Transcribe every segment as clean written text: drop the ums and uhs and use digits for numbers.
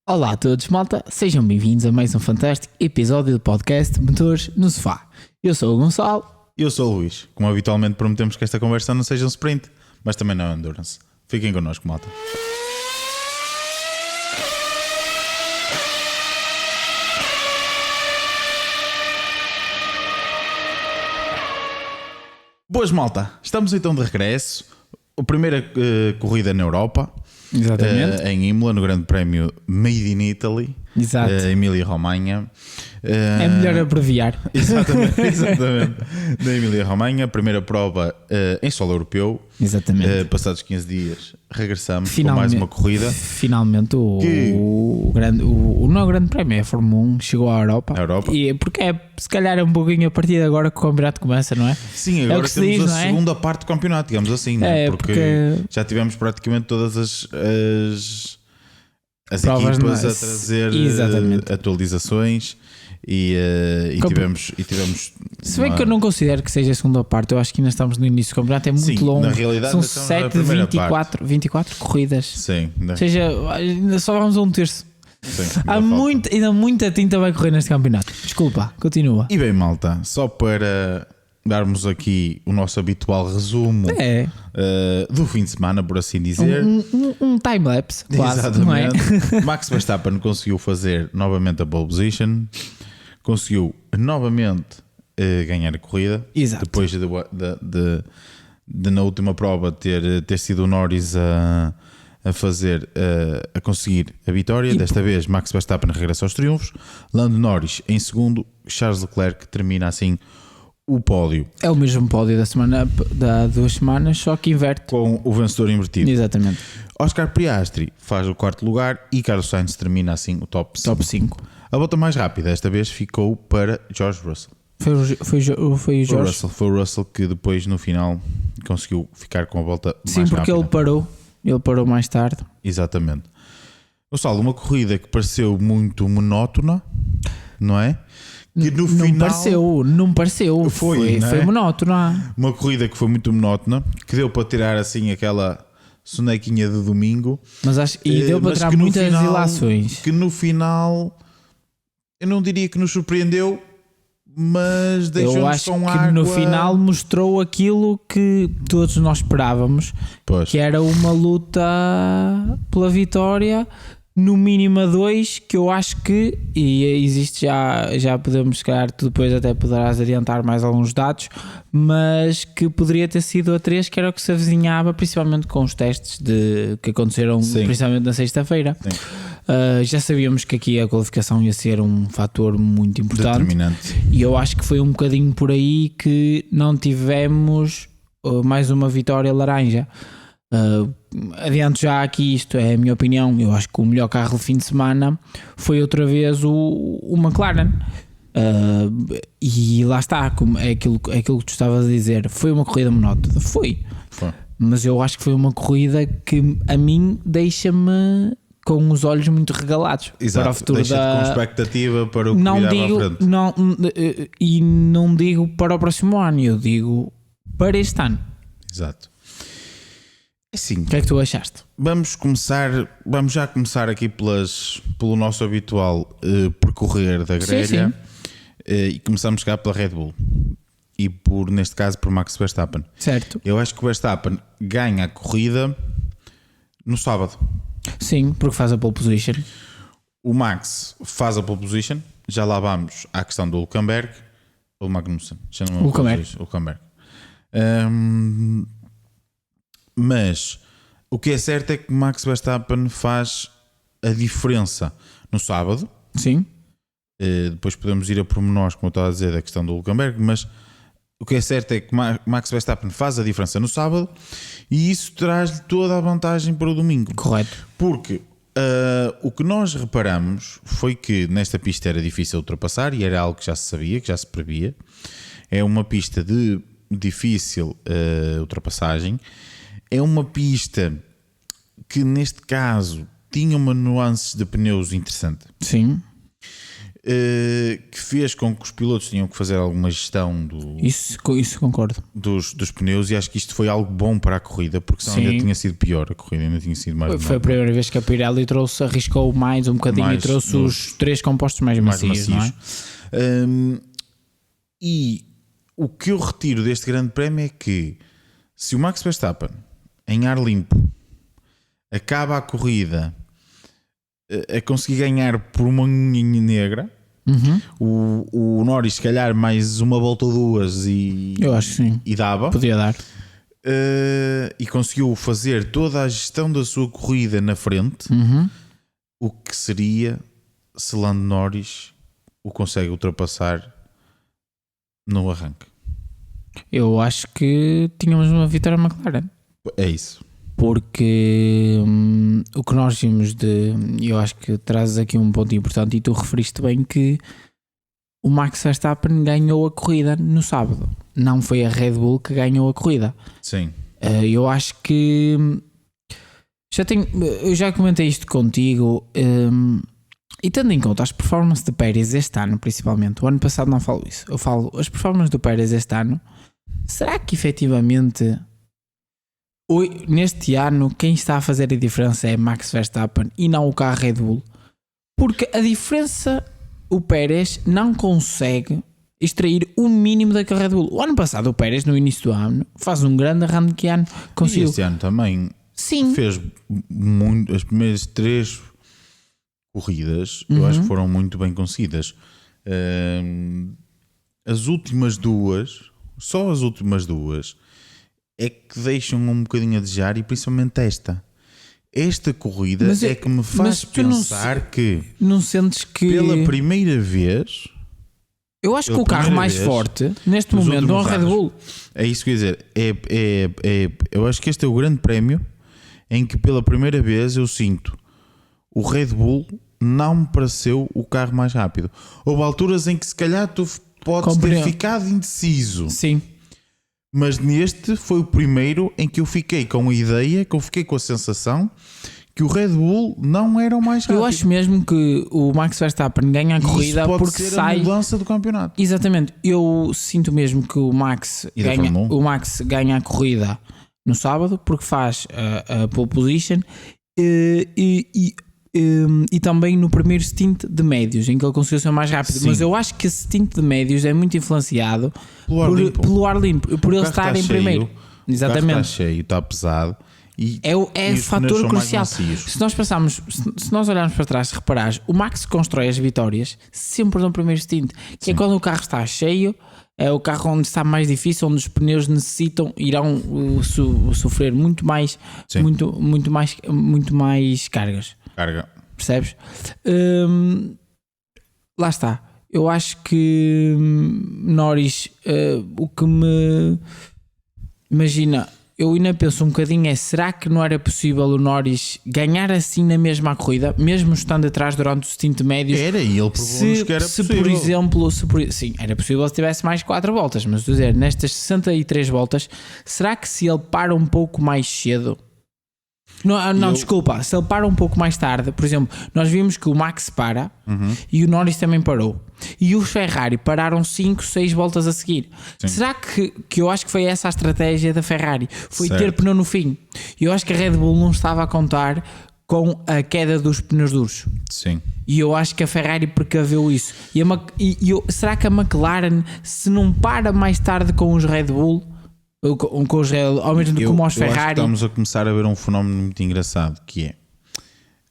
Olá a todos, malta, sejam bem-vindos a mais um fantástico episódio do podcast Motores no Sofá. Eu sou o Gonçalo. Eu sou o Luís. Como habitualmente prometemos que esta conversa não seja um sprint, mas também não é endurance. Fiquem connosco, malta. Boas, malta. Estamos então de regresso. A primeira corrida na Europa. Exatamente. Em Imola, no Grande Prémio Made in Italy. Exato. Emília-Romanha. É melhor abreviar. Exatamente. Da Emília-Romanha. Primeira prova em solo europeu. Exatamente. Passados 15 dias regressamos com mais uma corrida. Finalmente o não é o Grande Prémio, é a Fórmula 1 chegou à Europa. E porque se calhar é um pouquinho a partir de agora que o campeonato começa, não é? Sim, agora temos diz, a segunda parte do campeonato, digamos assim, não é? Porque já tivemos praticamente todas as provas, equipas a trazer atualizações e tivemos se bem que eu não considero que seja a segunda parte, eu acho que ainda estamos no início do campeonato, é muito longo. Na realidade, são 7 de 24 corridas. Sim, ou seja, ainda só vamos a um terço. Sim, ainda muita tinta vai correr neste campeonato. Desculpa, continua. E bem, malta, só para darmos aqui o nosso habitual resumo do fim de semana, por assim dizer. Um time-lapse, quase. Exatamente. Não é? Max Verstappen conseguiu fazer novamente a pole position, conseguiu novamente ganhar a corrida. Exato. Depois de na última prova ter sido o Norris a conseguir a vitória. Desta vez Max Verstappen regressa aos triunfos, Lando Norris em segundo, Charles Leclerc termina assim o pódio. É o mesmo pódio da 2 semanas, só que inverte. Com o vencedor invertido. Exatamente. Oscar Piastri faz o quarto lugar e Carlos Sainz termina assim o top 5. A volta mais rápida desta vez ficou para George Russell. Foi o Russell que depois no final conseguiu ficar com a volta mais rápida. Sim, porque ele parou mais tarde. Exatamente. Gonçalo, uma corrida que pareceu muito monótona, não é? Que no final não pareceu. Foi monótona. Uma corrida que foi muito monótona, que deu para tirar assim aquela sonequinha de domingo. E deu para tirar muitas ilações. Que no final, eu não diria que nos surpreendeu, mas deixou-nos com água. Eu acho que no final mostrou aquilo que todos nós esperávamos, que era uma luta pela vitória. No mínimo a 2, que eu acho que, e existe já podemos, se calhar tu depois até poderás adiantar mais alguns dados, mas que poderia ter sido a 3, que era o que se avizinhava, principalmente com os testes que aconteceram principalmente na sexta-feira. Já sabíamos que aqui a qualificação ia ser um fator muito importante, determinante. E eu acho que foi um bocadinho por aí que não tivemos mais uma vitória laranja. Adianto já aqui, isto é a minha opinião, eu acho que o melhor carro do fim de semana foi outra vez o McLaren, e lá está, é aquilo que tu estavas a dizer, foi uma corrida monótona, foi. Mas eu acho que foi uma corrida que a mim deixa-me com os olhos muito regalados. Exato, para o futuro com expectativa para o que virá à frente. E não digo para o próximo ano, eu digo para este ano. Exato. Sim. O que é que tu achaste? Vamos já começar aqui pelo nosso habitual percorrer da grelha. E começamos cá pela Red Bull e neste caso por Max Verstappen. Certo. Eu acho que o Verstappen ganha a corrida no sábado. Sim, porque faz a pole position. O Max faz a pole position. Já lá vamos à questão do Hülkenberg ou Magnussen. Hülkenberg. Mas o que é certo é que Max Verstappen faz a diferença no sábado. Sim. Depois podemos ir a pormenores, como eu estava a dizer, da questão do Hülkenberg, mas o que é certo é que Max Verstappen faz a diferença no sábado e isso traz-lhe toda a vantagem para o domingo. Correto. Porque o que nós reparamos foi que nesta pista era difícil ultrapassar e era algo que já se sabia, que já se previa. É uma pista de difícil ultrapassagem. É uma pista que neste caso tinha uma nuance de pneus interessante. Sim. que fez com que os pilotos tinham que fazer alguma gestão isso concordo. Dos pneus, e acho que isto foi algo bom para a corrida, porque senão ainda tinha sido pior, a corrida ainda tinha sido mais. Foi a primeira vez que a Pirelli arriscou mais um bocadinho e trouxe os 3 compostos mais macios. Não é? E o que eu retiro deste grande prémio é que se o Max Verstappen em ar limpo acaba a corrida a conseguir ganhar por uma unha negra, o Norris se calhar mais uma volta ou duas e eu acho que sim, e dava, podia dar, e conseguiu fazer toda a gestão da sua corrida na frente. O que seria se Lando Norris o consegue ultrapassar no arranque? Eu acho que tínhamos uma vitória McLaren. É isso. Porque o que nós vimos eu acho que trazes aqui um ponto importante, e tu referiste bem que o Max Verstappen ganhou a corrida no sábado, não foi a Red Bull que ganhou a corrida. Sim. Eu acho que eu já comentei isto contigo, e tendo em conta as performances de Pérez este ano, principalmente, o ano passado não falo isso, eu falo as performances do Pérez este ano, será que efetivamente neste ano quem está a fazer a diferença é Max Verstappen e não o carro Red Bull? Porque a diferença, o Pérez não consegue extrair o mínimo daquele Red Bull. O ano passado o Pérez, no início do ano, faz um grande arranque que ano conseguiu. E este ano também fez muito, as primeiras 3 corridas eu acho que foram muito bem conseguidas. As últimas 2, só as últimas 2 é que deixam um bocadinho a desejar, e principalmente esta corrida é que me faz pensar que não sentes que pela primeira vez, eu acho que o carro mais forte neste momento é o Red Bull. É isso que eu ia dizer, eu acho que este é o grande prémio em que pela primeira vez eu sinto o Red Bull não me pareceu o carro mais rápido. Houve alturas em que se calhar tu podes ter ficado indeciso. Sim. Mas neste foi o primeiro em que eu fiquei com a ideia, que eu fiquei com a sensação que o Red Bull não era o mais rápido. Eu acho mesmo que o Max Verstappen ganha a corrida porque sai a mudança do campeonato. Exatamente. Eu sinto mesmo que o Max ganha a corrida no sábado porque faz a pole position e também no primeiro stint de médios, em que ele conseguiu ser mais rápido. Sim. Mas eu acho que esse stint de médios é muito influenciado pelo ar limpo, por ele estar em primeiro. Exatamente. O carro está cheio, está pesado. É fator crucial. Se nós olharmos para trás, se reparares, o Max constrói as vitórias sempre no primeiro stint, que é quando o carro está cheio, é o carro onde está mais difícil, onde os pneus irão sofrer muito mais cargas. Percebes? Lá está. Eu acho que Norris, o que me imagina, eu ainda penso um bocadinho será que não era possível o Norris ganhar assim na mesma corrida, mesmo estando atrás durante o stint médio? Era, e ele provou-nos que era possível. Por exemplo, sim, era possível se tivesse mais 4 voltas, mas estou a dizer, nestas 63 voltas, será que se ele para um pouco mais cedo... Desculpa, se ele para um pouco mais tarde, por exemplo, nós vimos que o Max para e o Norris também parou, e os Ferrari pararam 5, 6 voltas a seguir. Sim. Será que eu acho que foi essa a estratégia da Ferrari? Foi ter pneu no fim. E eu acho que a Red Bull não estava a contar com a queda dos pneus duros. Sim. E eu acho que a Ferrari precaveu isso. Será que a McLaren, se não para mais tarde com os Red Bull, ao mesmo tempo como aos Ferrari... Acho que estamos a começar a ver um fenómeno muito engraçado, que é,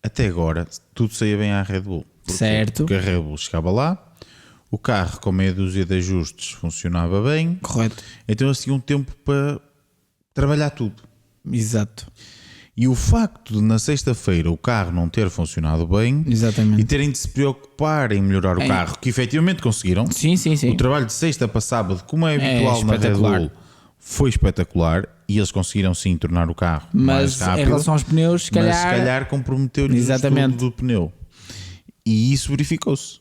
até agora tudo saía bem à Red Bull. Certo. Porque a Red Bull chegava lá, o carro com meia dúzia de ajustes funcionava bem. Correto. Então eles tinham tempo para trabalhar tudo. Exato. E o facto de na sexta-feira o carro não ter funcionado bem, exatamente, e terem de se preocupar em melhorar o carro, que efetivamente conseguiram. Sim. O trabalho de sexta para sábado, como é habitual na Red Bull, foi espetacular, e eles conseguiram sim tornar o carro mais rápido. Em relação aos pneus, se calhar comprometeu-lhes o estudo do pneu. E isso verificou-se.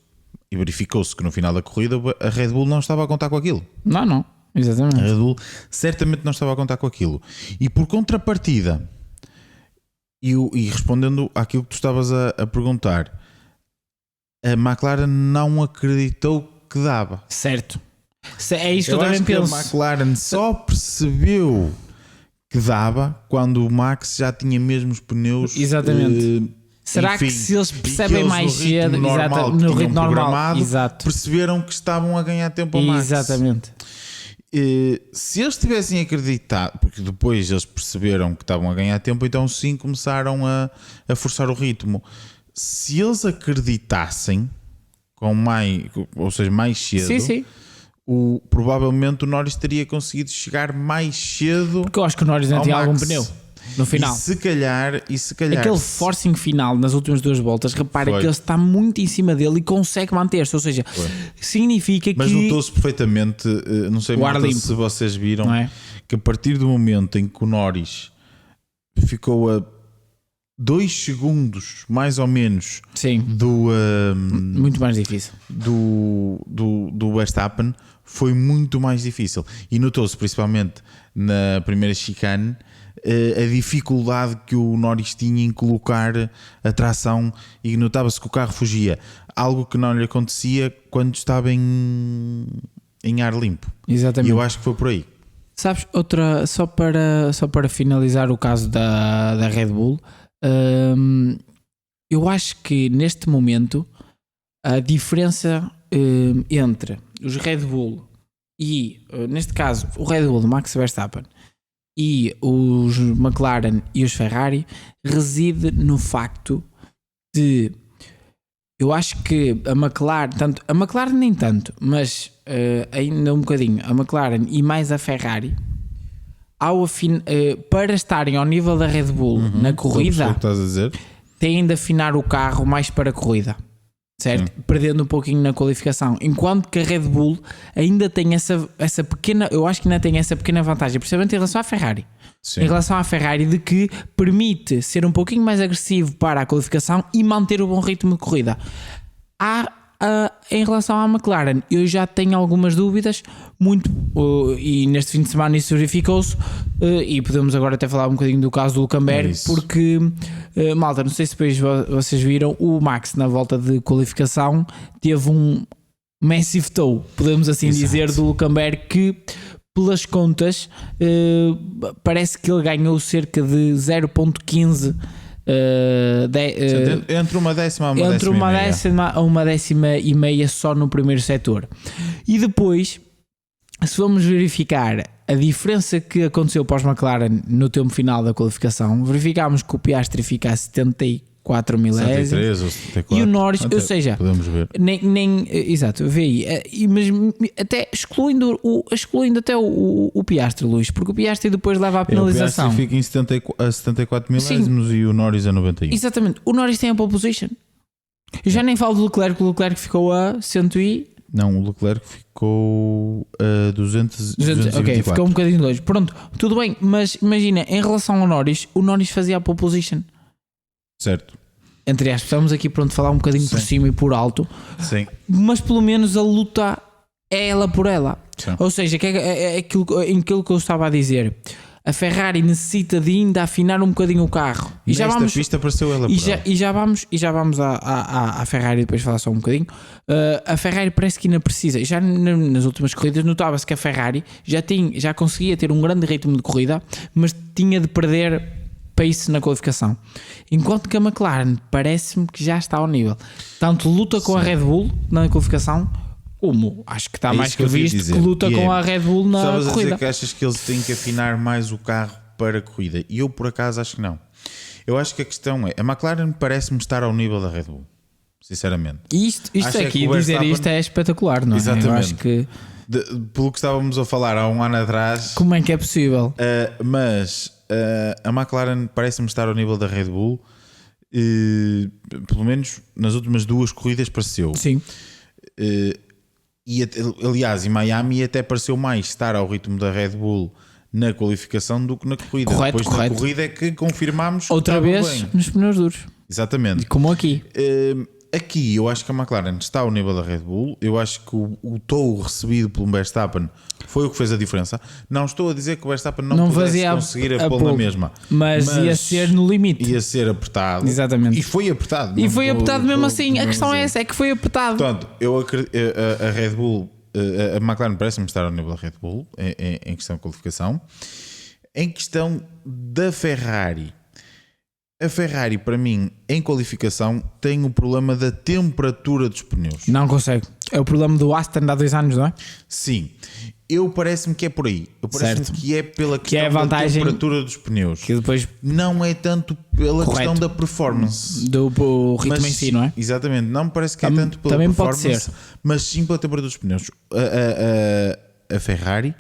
E verificou-se que no final da corrida a Red Bull não estava a contar com aquilo. Não, exatamente. A Red Bull certamente não estava a contar com aquilo. E por contrapartida, e respondendo àquilo que tu estavas a perguntar, a McLaren não acreditou que dava. Certo. É isso que eu também penso. A McLaren só percebeu que dava quando o Max já tinha mesmo os pneus. Exatamente. Será que se eles percebem mais cedo, no ritmo normal, perceberam que estavam a ganhar tempo ao Max? Exatamente. Se eles tivessem acreditado, porque depois eles perceberam que estavam a ganhar tempo, então sim começaram a forçar o ritmo. Se eles acreditassem ou seja, mais cedo, sim. Provavelmente o Norris teria conseguido chegar mais cedo. Porque eu acho que o Norris não tinha algum pneu no final. E se calhar aquele forcing final nas últimas 2 voltas, repara que ele está muito em cima dele e consegue manter-se, ou seja, significa Mas que... Mas notou-se perfeitamente, não sei se vocês viram, que a partir do momento em que o Norris ficou a 2 segundos mais ou menos muito mais difícil do Verstappen, foi muito mais difícil, e notou-se principalmente na primeira chicane a dificuldade que o Norris tinha em colocar a tração, e notava-se que o carro fugia, algo que não lhe acontecia quando estava em ar limpo. Exatamente. E eu acho que foi por aí. Sabes, outra, só para finalizar o caso da Red Bull, eu acho que neste momento a diferença entre os Red Bull e, neste caso, o Red Bull de Max Verstappen e os McLaren e os Ferrari reside no facto de, eu acho que a McLaren nem tanto, mas ainda um bocadinho, a McLaren e mais a Ferrari, para estarem ao nível da Red Bull na corrida, têm de afinar o carro mais para a corrida, certo? Perdendo um pouquinho na qualificação, enquanto que a Red Bull ainda tem essa pequena, eu acho que ainda tem essa pequena vantagem, principalmente em relação à Ferrari. Em relação à Ferrari, de que permite ser um pouquinho mais agressivo para a qualificação e manter o bom ritmo de corrida. Em relação à McLaren, eu já tenho algumas dúvidas, e neste fim de semana isso verificou-se, e podemos agora até falar um bocadinho do caso do Hülkenberg, porque, malta, não sei se depois vocês viram, o Max na volta de qualificação teve um massive tow, podemos assim dizer, do Hülkenberg, que pelas contas parece que ele ganhou cerca de 0.15 entre uma décima a uma décima e meia só no primeiro setor. E depois, se vamos verificar a diferença que aconteceu para os McLaren no tempo final da qualificação, verificámos que o Piastri fica a 74 milésimos e o Norris, ou seja, podemos ver. Exato, vê aí, mas até excluindo até o Piastri, Luís, porque o Piastri depois leva a penalização. O Piastri fica a 74 milésimos e o Norris a 91. Exatamente, o Norris tem a pole position. Eu já nem falo do Leclerc, o Leclerc ficou a 100 e... Não, o Leclerc ficou a 224. Ok, ficou um bocadinho longe. Pronto, tudo bem, mas imagina, em relação ao Norris, o Norris fazia a pole position. Certo. Entre aspas, estamos aqui pronto a falar um bocadinho por cima e por alto. Sim. Mas pelo menos a luta é ela por ela. Sim. Ou seja, é aquilo que eu estava a dizer. A Ferrari necessita de ainda afinar um bocadinho o carro. E nesta já vamos, pista apareceu ela por ela. E já vamos à Ferrari depois falar só um bocadinho. A Ferrari parece que ainda precisa. Já nas últimas corridas notava-se que a Ferrari já conseguia ter um grande ritmo de corrida, mas tinha de perder pace na qualificação, enquanto que a McLaren parece-me que já está ao nível, tanto luta com a Red Bull na qualificação, como acho que está mais que visto que luta com a Red Bull na corrida. A dizer que achas que eles têm que afinar mais o carro para a corrida, e eu por acaso acho que não. Eu acho que a questão é, a McLaren parece-me estar ao nível da Red Bull, sinceramente. Isto aqui, dizer isto é espetacular, não é? Exatamente. Eu acho que pelo que estávamos a falar há um ano atrás, como é que é possível? Mas a McLaren parece-me estar ao nível da Red Bull, pelo menos nas últimas 2 corridas pareceu. Sim. E aliás, em Miami até pareceu mais estar ao ritmo da Red Bull na qualificação do que na corrida. Correto. Na corrida é que confirmámos outra que vez bem. nos pneus duros. Exatamente. Como aqui. aqui eu acho que a McLaren está ao nível da Red Bull. Eu acho que o touro recebido pelo Verstappen foi o que fez a diferença. Não estou a dizer que o Verstappen não pudesse conseguir a pole na mesma, mas ia ser no limite, ia ser apertado. Exatamente. E foi apertado. E foi apertado mesmo assim. A questão é essa, é que foi apertado. Portanto, eu acredito, a Red Bull, a McLaren parece-me estar ao nível da Red Bull em questão de qualificação. Em questão da Ferrari, a Ferrari, para mim, em qualificação, tem o problema da temperatura dos pneus. Não consegue. É o problema do Aston de há 2 anos, não é? Sim. Parece-me que é por aí. Parece-me que é pela questão que é a vantagem da temperatura dos pneus. Que depois não é tanto pela questão da performance. Do ritmo em si, não é? Exatamente. Não me parece que é tanto pela também performance, pode ser. Mas sim pela temperatura dos pneus. A Ferrari,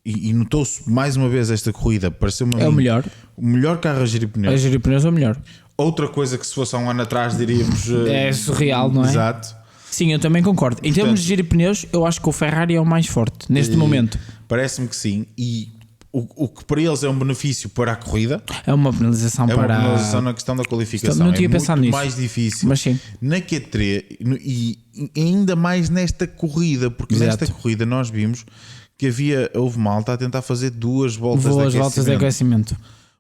e notou-se mais uma vez esta corrida, pareceu-me o melhor. O melhor carro a gerir pneus. A gerir pneus é o melhor. Outra coisa que se fosse há um ano atrás diríamos... é surreal, não é? Exato. Sim, eu também concordo. Em termos de gerir pneus, eu acho que o Ferrari é o mais forte neste momento. Parece-me que sim. E o que para eles é um benefício para a corrida. É uma penalização para... É uma penalização na questão da qualificação. Não tinha pensado nisso. Mais difícil. Mas sim. Na Q3 e ainda mais nesta corrida, porque nesta corrida nós vimos que houve malta a tentar fazer 2 voltas de aquecimento.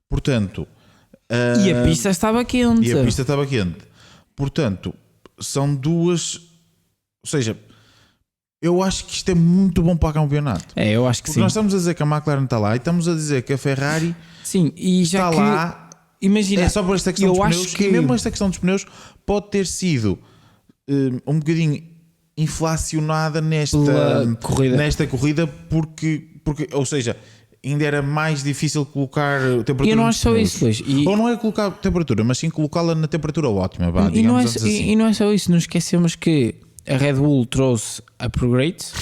Portanto... e a pista estava quente. Portanto, são 2... Ou seja, eu acho que isto é muito bom para o campeonato. Eu acho que porque sim. Nós estamos a dizer que a McLaren está lá e estamos a dizer que a Ferrari e já está lá. Imagina, é só por esta questão dos pneus. E mesmo esta questão dos pneus pode ter sido um bocadinho inflacionada nesta corrida porque, ou seja, ainda era mais difícil colocar temperatura. E eu não acho só isso, Luís. Ou não é colocar temperatura, mas sim colocá-la na temperatura ótima. E não é só isso. Não esquecemos que a Red Bull trouxe upgrades,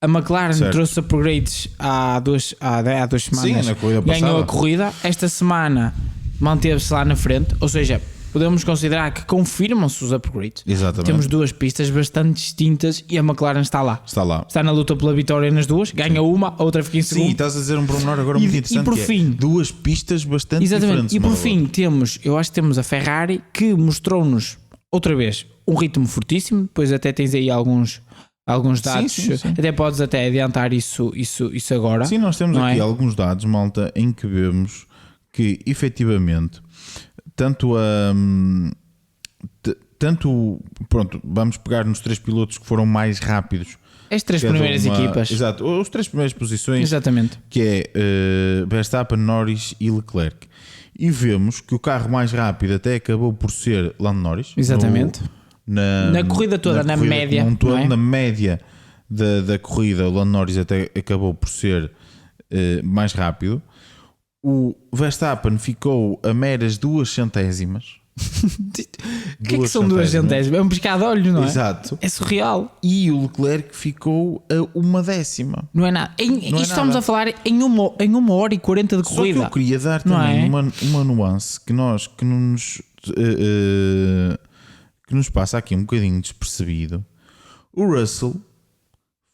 a McLaren trouxe upgrades há 2 semanas. Sim, na corrida ganhou passada. A corrida. Esta semana manteve-se lá na frente, ou seja, podemos considerar que confirmam-se os upgrades. Exatamente. Temos 2 pistas bastante distintas e a McLaren está lá. Está na luta pela vitória nas 2, ganha uma, a outra fica em segundo. Sim, estás a dizer um pormenor agora muito interessante. E por fim, 2 pistas bastante diferentes. E por fim, eu acho que temos a Ferrari que mostrou-nos outra vez um ritmo fortíssimo. Depois até tens aí alguns dados. Sim. Até podes até adiantar isso agora. Sim, nós temos aqui alguns dados, malta, em que vemos que efetivamente pronto, vamos pegar nos 3 pilotos que foram mais rápidos. As 3 primeiras equipas. Exato, as 3 primeiras posições. Exatamente. Que é Verstappen, Norris e Leclerc. E vemos que o carro mais rápido até acabou por ser Lando Norris. Exatamente. Na corrida toda, na média. Na média da corrida, o Lando Norris até acabou por ser mais rápido. O Verstappen ficou a meras 2 centésimas. O que é que são 2 centésimas? É um piscar de olhos, não é? Exato. É surreal. E o Leclerc ficou a 1/10. Não é nada. Estamos a falar em 1 hora e 40 de corrida. Só que eu queria dar também uma nuance que nos passa aqui um bocadinho despercebido. O Russell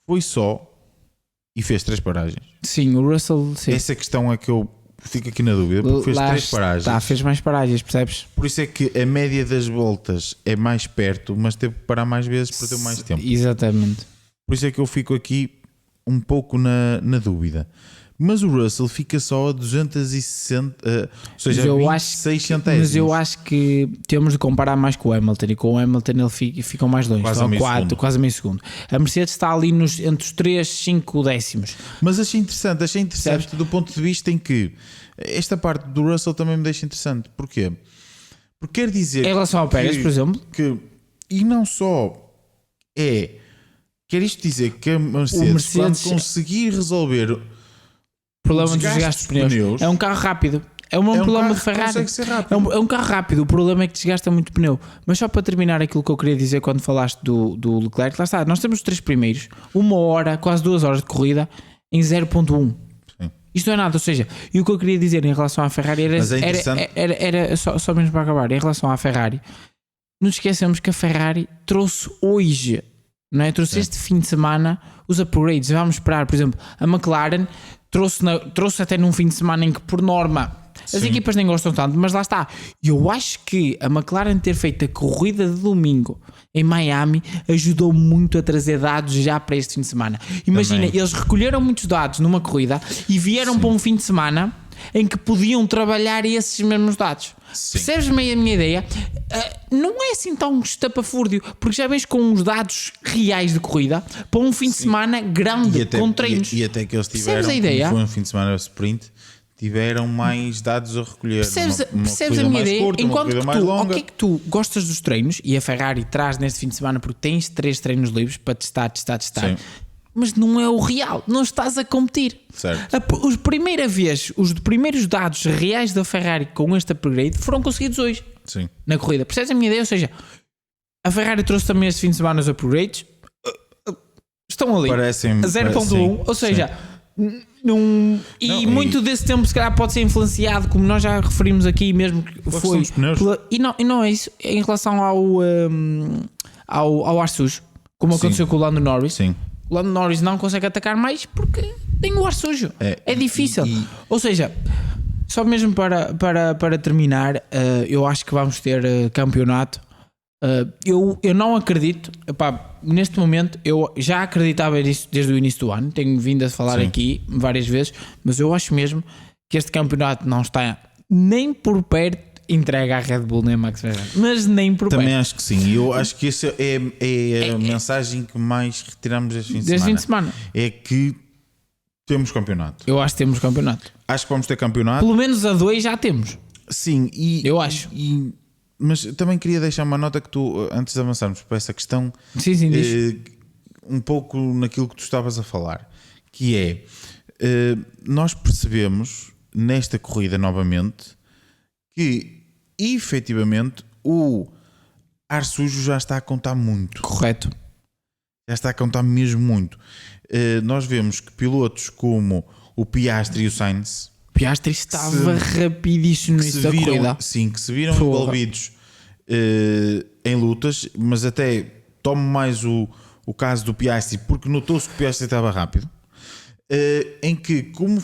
foi só e fez 3 paragens. Sim, o Russell... Sim. Essa questão é que eu fico aqui na dúvida, porque fez 3 paragens. Fez mais paragens, percebes? Por isso é que a média das voltas é mais perto, mas teve que parar mais vezes para ter mais tempo. Exatamente. Por isso é que eu fico aqui um pouco na dúvida. Mas o Russell fica só a 260, ou seja, 26 centésimos. Mas eu acho que temos de comparar mais com o Hamilton, e com o Hamilton ele ficam mais longe, quase meio segundo. A Mercedes está ali entre os 3 e 5 décimos. Mas achei interessante do ponto de vista em que esta parte do Russell também me deixa interessante. Porquê? Porque quer dizer... Em relação ao Pérez, por exemplo? E não só quer isto dizer que a Mercedes quando conseguir resolver... problema dos desgastes de pneus. É um carro rápido. É um problema de Ferrari. É um carro rápido. O problema é que desgasta muito pneu. Mas só para terminar aquilo que eu queria dizer quando falaste do Leclerc, lá está, nós temos os 3 primeiros, 1 hora, quase 2 horas de corrida em 0.1. Isto não é nada, ou seja, e o que eu queria dizer em relação à Ferrari era só mesmo para acabar, em relação à Ferrari, não esquecemos que a Ferrari trouxe hoje, não é? Trouxe este fim de semana os upgrades. Vamos esperar, por exemplo, a McLaren trouxe até num fim de semana em que por norma As equipas nem gostam tanto, mas lá está. Eu acho que a McLaren ter feito a corrida de domingo em Miami ajudou muito a trazer dados já para este fim de semana. Imagina, eles recolheram muitos dados numa corrida e vieram para um fim de semana em que podiam trabalhar esses mesmos dados. Percebes meio a minha ideia? Não é assim tão estapafúrdio, porque já vens com os dados reais de corrida para um fim de semana grande, com treinos. E até que eles tiveram, como foi um fim de semana sprint, tiveram mais dados a recolher. Percebes a minha ideia? Curta, enquanto que tu, ok, que tu gostas dos treinos, e a Ferrari traz neste fim de semana porque tens 3 treinos livres para testar. Sim. Mas não é o real, não estás a competir. Certo. Os primeiros dados reais da Ferrari com este upgrade foram conseguidos hoje. Sim. Na corrida. Percebes a minha ideia? Ou seja, a Ferrari trouxe também este fim de semana os upgrades. Estão ali. Parecem, a 0.1. Ou seja, muito desse tempo se calhar pode ser influenciado, como nós já referimos aqui mesmo, que foi e não é isso em relação ao ar sujo, como aconteceu com o Lando Norris. Sim. O Lando Norris não consegue atacar mais porque tem o ar sujo. É difícil. Ou seja, só mesmo para terminar, eu acho que vamos ter campeonato. Eu não acredito, neste momento eu já acreditava nisso desde o início do ano, tenho vindo a falar aqui várias vezes, mas eu acho mesmo que este campeonato não está nem por perto entrega à Red Bull nem a Max Verstappen, mas nem por Também perto. acho que sim, eu acho que essa é a mensagem que mais retiramos deste fim de semana. É que temos campeonato. Eu acho que temos campeonato. Acho que vamos ter campeonato. Pelo menos a 2 já temos. Sim, eu acho. Mas também queria deixar uma nota que tu, antes de avançarmos para essa questão, um pouco naquilo que tu estavas a falar, que é, nós percebemos nesta corrida novamente que efetivamente o ar sujo já está a contar muito. Correto. Já está a contar mesmo muito. Nós vemos que pilotos como o Piastri e o Sainz... Piastri estava rapidíssimo nesta corrida. Sim, que se viram envolvidos em lutas, mas até tomo mais o caso do Piastri, porque notou-se que o Piastri estava rápido, em que como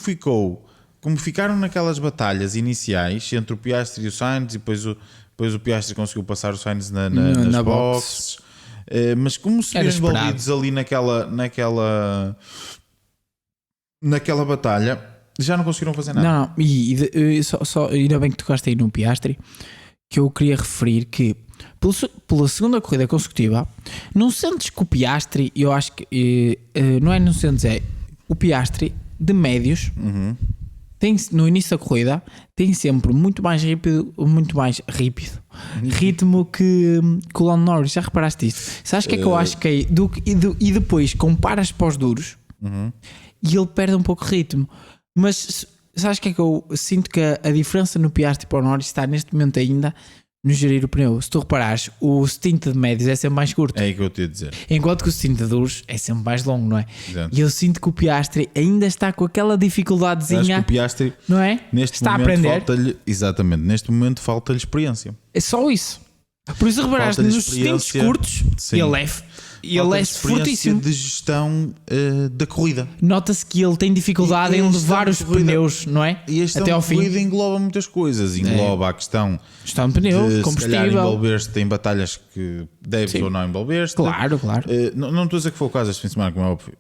ficaram naquelas batalhas iniciais entre o Piastri e o Sainz, e depois o Piastri conseguiu passar o Sainz nas boxes, mas como se viram envolvidos ali naquela batalha, já não conseguiram fazer nada. Não. E ainda bem que tocaste aí no Piastri, que eu queria referir que pela segunda corrida consecutiva, não sentes que o Piastri, eu acho que não sentes, é o Piastri de médios, no início da corrida tem sempre muito mais ritmo que o Lando Norris. Já reparaste isto? Sabes o que é que eu acho que é? E depois comparas para os duros e ele perde um pouco de ritmo. Mas sabes o que é que eu sinto? Que a diferença no Piastri para o Norris está neste momento ainda no gerir o pneu. Se tu reparares, o stint de médios é sempre mais curto. É aí que eu te ia dizer. Enquanto que o stint de duros é sempre mais longo, não é? Exato. E eu sinto que o Piastri ainda está com aquela dificuldadezinha. Acho que o Piastri, não é? Está a aprender. Exatamente, neste momento falta-lhe experiência. É só isso. Por isso reparaste, nos stints curtos, ele é fortíssimo de gestão da corrida. Nota-se que ele tem dificuldade em levar os pneus, não é? E até ao fim. A corrida engloba muitas coisas. Engloba a questão de pneus, combustível. Envolver-te em batalhas que deves ou não envolver-te. Claro. Não estou a dizer que foi o caso este fim de semana, como é óbvio.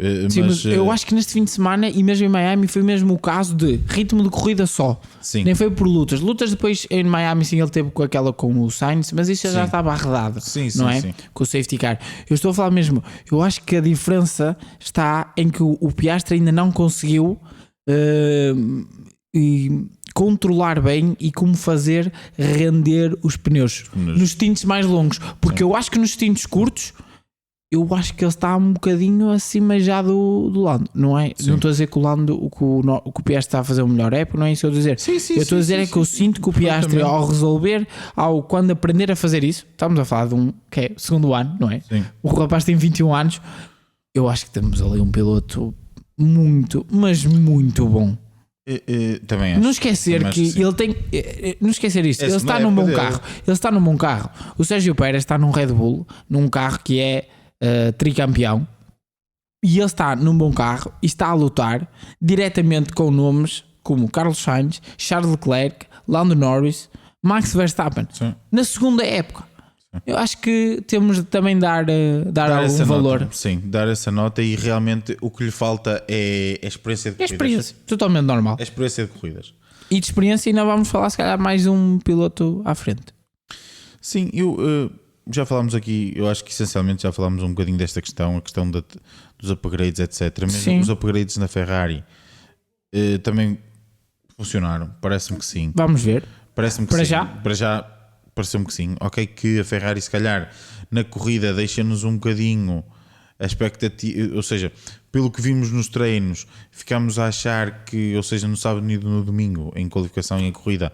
Mas eu acho que neste fim de semana, e mesmo em Miami, foi mesmo o caso de ritmo de corrida só. Sim. Nem foi por lutas. Lutas depois em Miami, sim, ele teve com aquela com o Sainz, mas isso já estava arredado, não é? Sim. Com o safety car. Eu estou a falar mesmo, eu acho que a diferença está em que o Piastri ainda não conseguiu controlar bem e como fazer render os pneus nos stints mais longos, porque eu acho que nos stints curtos eu acho que ele está um bocadinho acima já do Lando, não é? Sim. Não estou a dizer que o Lando, que o Piastri está a fazer o melhor época, não é isso que eu estou a dizer. Eu estou a dizer que eu sinto que o Piastri, ao resolver, quando aprender a fazer isso, estamos a falar de um que é segundo ano, não é? Sim. O rapaz tem 21 anos, eu acho que temos ali um piloto muito, mas muito bom. Também acho. Não esquecer que ele tem. Não esquecer isto. Ele está num bom carro. Ele está num bom carro. O Sérgio Pérez está num Red Bull, num carro que é tricampeão, e ele está num bom carro e está a lutar diretamente com nomes como Carlos Sainz, Charles Leclerc, Lando Norris, Max Verstappen. Sim. Na segunda época. Sim. Eu acho que temos de também dar algum valor. Nota. Sim, dar essa nota, e realmente o que lhe falta é a experiência de corridas. Experiência, totalmente normal. A experiência de corridas. E de experiência ainda vamos falar se calhar mais um piloto à frente. Sim, já falámos aqui, eu acho que essencialmente já falámos um bocadinho desta questão, a questão dos upgrades, etc. Mesmo sim. Os upgrades na Ferrari também funcionaram, parece-me que sim. Vamos ver. Parece-me que para sim. Já? Para já pareceu-me que sim. Ok, que a Ferrari se calhar na corrida deixa-nos um bocadinho a expectativa, ou seja, pelo que vimos nos treinos, ficámos a achar que, ou seja, no sábado e no domingo, em qualificação e em corrida,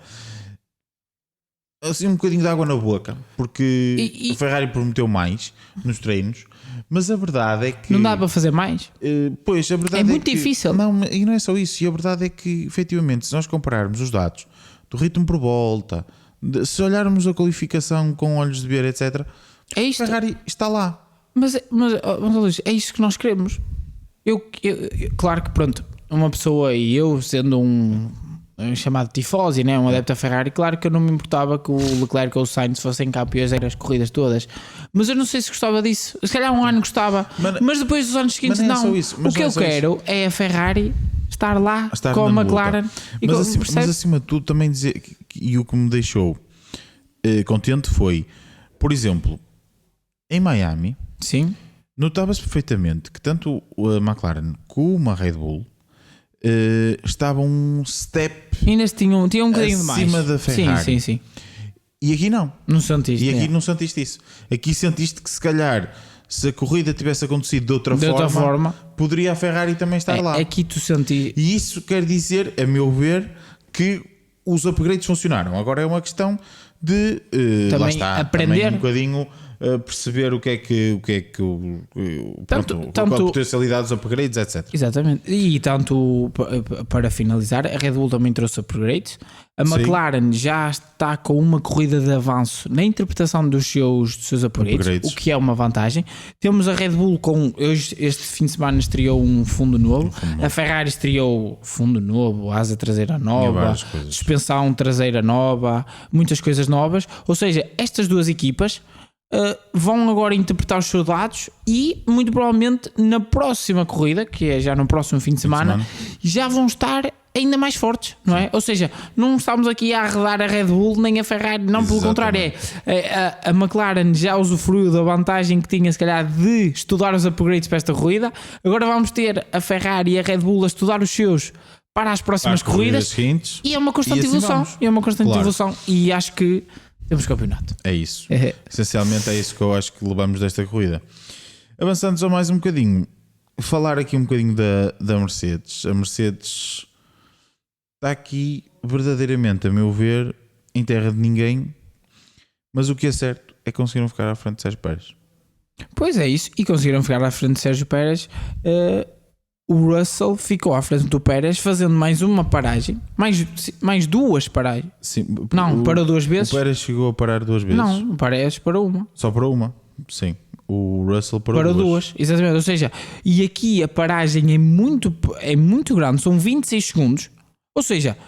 assim um bocadinho de água na boca, porque a Ferrari prometeu mais nos treinos, mas a verdade é que não dá para fazer mais. Pois, a verdade é muito difícil. Não, e não é só isso, e a verdade é que efetivamente, se nós compararmos os dados do ritmo por volta, se olharmos a qualificação com olhos de ver, etc., a Ferrari está lá. Mas Luís, é isso que nós queremos. Claro que pronto, uma pessoa, e eu sendo um chamado tifosi, né, um adepto a Ferrari, claro que eu não me importava que o Leclerc ou o Sainz fossem campeões das corridas todas, mas eu não sei se gostava disso. Se calhar um ano gostava, mas depois dos anos seguintes não. O que eu quero é a Ferrari estar lá com a McLaren. Mas acima de tudo também dizer, e o que me deixou contente foi, por exemplo, em Miami, sim, notava-se perfeitamente que tanto a McLaren como a Red Bull estavam um step ainda tinham um bocadinho de mais acima da Ferrari. Sim. E aqui não. Não sentiste. E aqui não sentiste isso. Aqui sentiste que se calhar, se a corrida tivesse acontecido de outra forma, poderia a Ferrari também estar lá. Aqui tu sentiste. E isso quer dizer, a meu ver, que os upgrades funcionaram. Agora é uma questão de também lá está, aprender também um bocadinho perceber o que é que a potencialidade dos upgrades, etc. Exatamente. E tanto para finalizar, a Red Bull também trouxe upgrades. A McLaren já está com uma corrida de avanço na interpretação dos seus upgrades, o que é uma vantagem. Temos a Red Bull com este fim de semana estreou um fundo novo. A Ferrari estreou fundo novo, asa traseira nova, suspensão traseira nova, muitas coisas novas. Ou seja, estas duas equipas vão agora interpretar os seus dados e muito provavelmente na próxima corrida, que é já no próximo fim de semana, já vão estar ainda mais fortes, não é? Ou seja, não estamos aqui a arredar a Red Bull nem a Ferrari, não, pelo contrário, a McLaren já usufruiu da vantagem que tinha se calhar de estudar os upgrades para esta corrida. Agora vamos ter a Ferrari e a Red Bull a estudar os seus para as próximas corridas e é uma constante evolução, evolução, e acho que temos campeonato. É isso. Essencialmente é isso que eu acho que levamos desta corrida. Avançando só mais um bocadinho, falar aqui um bocadinho da Mercedes. A Mercedes está aqui verdadeiramente, a meu ver, em terra de ninguém, mas o que é certo é que conseguiram ficar à frente de Sérgio Pérez. Pois é isso, e conseguiram ficar à frente de Sérgio Pérez. O Russell ficou à frente do Pérez fazendo mais uma paragem, mais duas paragens. Sim, parou duas vezes. O Pérez chegou a parar duas vezes? Não, o Pérez parou uma. Só parou uma? Sim. O Russell parou duas. Exatamente, ou seja, e aqui a paragem é muito grande, são 26 segundos. Ou seja,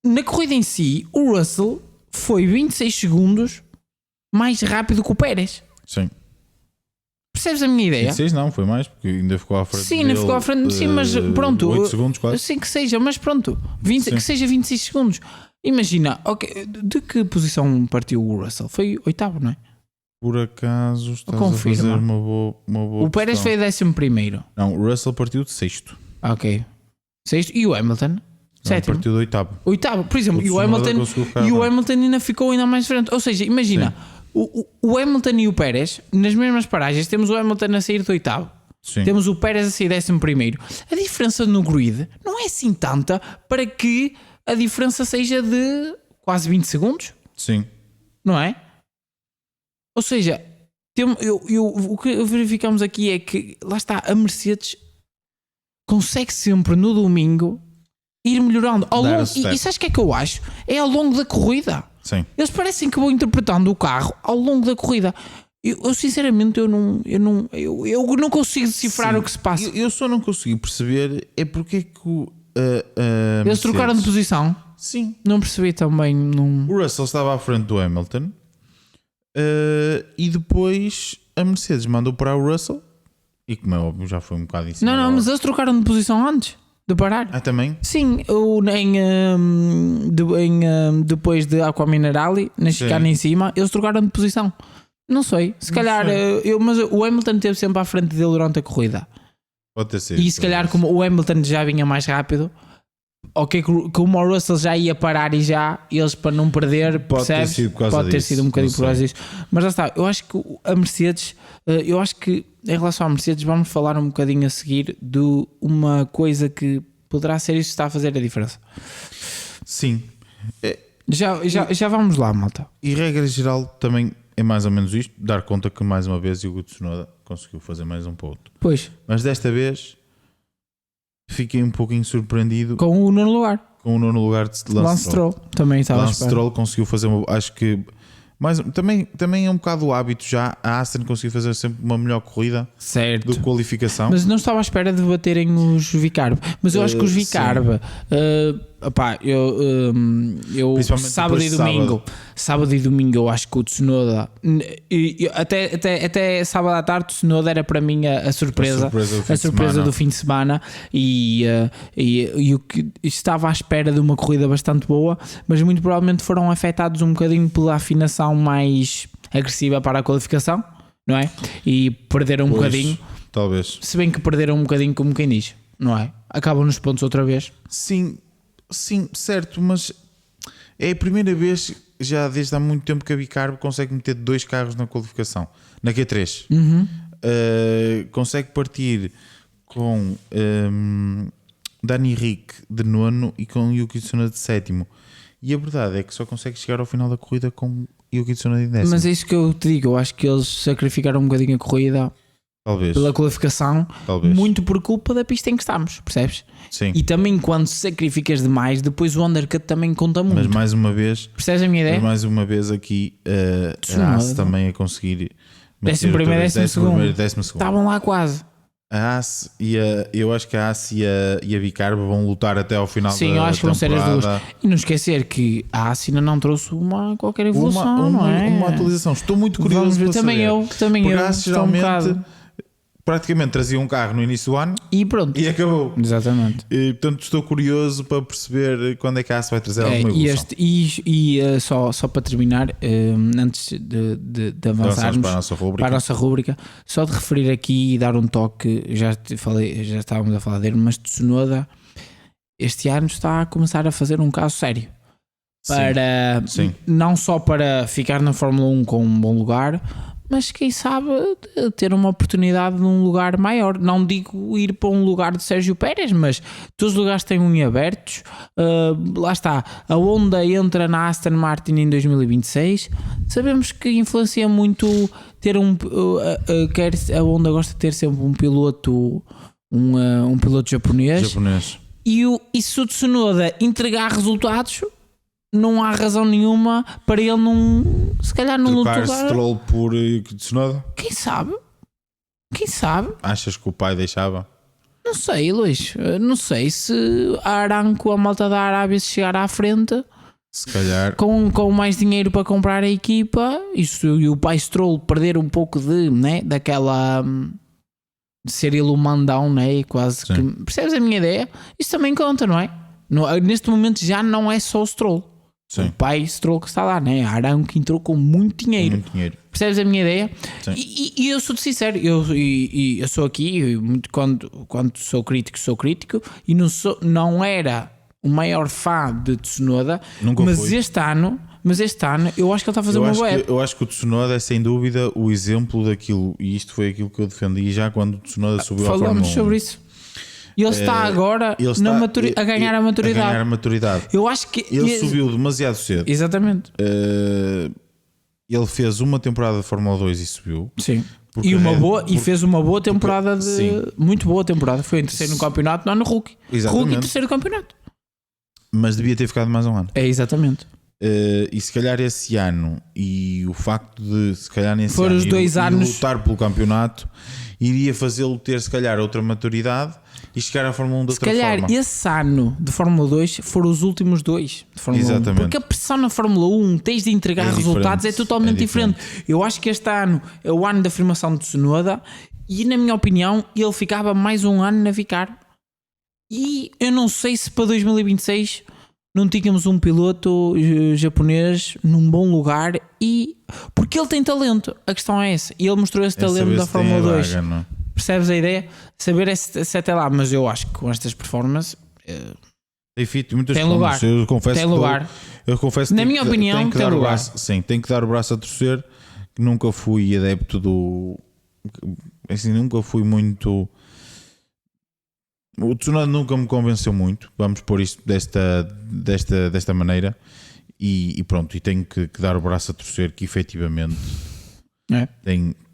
na corrida em si, o Russell foi 26 segundos mais rápido que o Pérez. Sim. Percebes a minha ideia? 26 não, foi mais, porque ainda ficou à frente. Sim, ainda ficou à frente, sim, mas pronto. 8 segundos quase. Sim, que seja, mas pronto. Que seja 26 segundos. Imagina, okay, de que posição partiu o Russell? Foi oitavo, não é? Por acaso estás a fazer uma boa O Pérez foi 11º. Não, o Russell partiu de sexto. Ok. Sexto. E o Hamilton? Sétimo. Partiu de oitavo. Oitavo, por exemplo. E o Hamilton ainda ficou ainda mais frente. Ou seja, imagina... Sim. O Hamilton e o Pérez, nas mesmas paragens, temos o Hamilton a sair de oitavo. Sim. Temos o Pérez a sair 11º. A diferença no grid não é assim tanta para que a diferença seja de quase 20 segundos. Sim. Não é? Ou seja, o que verificamos aqui é que, lá está, a Mercedes consegue sempre no domingo ir melhorando ao longo, e sabes o que é que eu acho? É ao longo da corrida. Sim. Eles parecem que vão interpretando o carro ao longo da corrida. Eu sinceramente eu não consigo decifrar o que se passa. Eu só não consigo perceber é porque é que Eles trocaram de posição? Sim. Não percebi também. O Russell estava à frente do Hamilton e depois a Mercedes mandou para o Russell e, como é óbvio, já foi um bocado em cima. Não, mas eles trocaram de posição antes de parar. Ah, também? Sim, depois de Aqua Minerali, na chicane em cima, eles trocaram de posição. Não sei, se calhar, mas o Hamilton esteve sempre à frente dele durante a corrida. Pode ter sido. E se calhar, como o Hamilton já vinha mais rápido, como o Russell já ia parar e eles para não perder, pode percebes? Pode ter sido um bocadinho por causa disso. Mas já está, eu acho que a Mercedes, eu acho que em relação à Mercedes, vamos falar um bocadinho a seguir de uma coisa que poderá ser isso que está a fazer a diferença. Sim. Já vamos lá, malta. E regra geral também é mais ou menos isto, dar conta que mais uma vez o Tsunoda conseguiu fazer mais um ponto. Pois. Mas desta vez fiquei um pouquinho surpreendido com o nono lugar. Com o nono lugar de Lance Stroll. Também estava Lance Stroll conseguiu fazer acho que também é um bocado o hábito já. A Aston conseguiu fazer sempre uma melhor corrida, certo, do qualificação. Mas não estava à espera de baterem os Vicarb. Mas eu acho que os Vicarb, eu sábado e domingo eu acho que o Tsunoda, até sábado à tarde, o Tsunoda era para mim a surpresa do fim de semana e o que estava à espera de uma corrida bastante boa, mas muito provavelmente foram afetados um bocadinho pela afinação mais agressiva para a qualificação, não é? E perderam um bocadinho, talvez. Se bem que perderam um bocadinho, como quem diz, não é? Acabam nos pontos outra vez. Sim, certo, mas é a primeira vez já desde há muito tempo que a Bicarb consegue meter 2 carros na qualificação, na Q3. Consegue partir com Dani Rick de nono e com Yuki Tsunoda de sétimo. E a verdade é que só consegue chegar ao final da corrida com Yuki Tsunoda em décimo. Mas é isso que eu te digo, eu acho que eles sacrificaram um bocadinho a corrida, talvez, pela qualificação, talvez, muito por culpa da pista em que estamos, percebes? Sim. E também quando sacrificas demais, depois o undercut também conta muito. Mas mais uma vez, percebes a minha ideia? Mas mais uma vez aqui a Haas também a conseguir 11º, 12º. Estavam lá quase. A Haas eu acho que a Haas e a Bicarb vão lutar até ao final. Sim, eu acho que vão ser as duas. E não esquecer que a Haas ainda não trouxe qualquer evolução, não é? Uma atualização. Estou muito curioso para também saber. Também eu. A Haas geralmente praticamente trazia um carro no início do ano e pronto. E acabou. Exatamente. E, portanto, estou curioso para perceber quando é que a Haas vai trazer alguma evolução. Só para terminar, antes de avançarmos para a nossa rúbrica, só de referir aqui e dar um toque, já estávamos a falar dele, mas Tsunoda este ano está a começar a fazer um caso sério. Sim. Não só para ficar na Fórmula 1 com um bom lugar, mas quem sabe ter uma oportunidade num lugar maior. Não digo ir para um lugar de Sérgio Pérez, mas todos os lugares têm em abertos. Lá está, a Honda entra na Aston Martin em 2026. Sabemos que influencia muito ter a Honda gosta de ter sempre um piloto japonês. E se o Tsunoda entregar resultados, não há razão nenhuma para ele se calhar não lutar. Trocar Stroll por Tsunoda? Quem sabe? Achas que o pai deixava? Não sei, Luís. Não sei se a Aramco, a malta da Arábia, se chegar à frente, se calhar com mais dinheiro para comprar a equipa, e o pai Stroll perder um pouco daquela de ser ele o mandão, né? Quase que, percebes a minha ideia? Isso também conta, não é? Neste momento já não é só o Stroll. Sim. O pai Stroll que está lá, né? A Aramco que entrou com muito dinheiro. Percebes a minha ideia? E eu sou-te sincero, eu sou aqui, muito, quando sou crítico, e não era o maior fã de Tsunoda, mas este ano eu acho que ele está a fazer uma boa época. Eu acho que o Tsunoda é sem dúvida o exemplo daquilo, e isto foi aquilo que eu defendi já quando o Tsunoda subiu à Fórmula 1. Falamos sobre isso. E ele está agora a ganhar a maturidade. Eu acho que ele subiu demasiado cedo. Exatamente. Ele fez uma temporada de Fórmula 2 e subiu. Sim. E fez uma boa temporada muito boa temporada. Foi em terceiro no campeonato, não no Rookie. Exatamente. Rookie terceiro no campeonato. Mas devia ter ficado mais um ano. É exatamente. E se calhar esse ano e o facto de se calhar nesse For ano os 2 anos lutar pelo campeonato iria fazê-lo ter se calhar outra maturidade e chegar à Fórmula 1 de outra forma. Se calhar esse ano de Fórmula 2 foram os últimos 2 de Fórmula Exatamente. 1. Porque a pressão na Fórmula 1, tens de entregar resultados, é totalmente diferente. Eu acho que este ano é o ano da afirmação de Tsunoda e, na minha opinião, ele ficava mais um ano na Vicar. E eu não sei se para 2026 não tínhamos um piloto japonês num bom lugar, e porque ele tem talento, a questão é essa, e ele mostrou esse talento da Fórmula 2. Vaga, percebes a ideia? Saber se até lá, mas eu acho que com estas performances tem feito muitas tem lugar. Eu confesso tem lugar. Eu confesso na minha opinião, tem lugar. Sim, tem que dar o braço a torcer. Que nunca fui adepto do. Assim, nunca fui muito. O Tsunoda nunca me convenceu muito. Vamos pôr isto desta maneira. E pronto, e tenho que dar o braço a torcer que efetivamente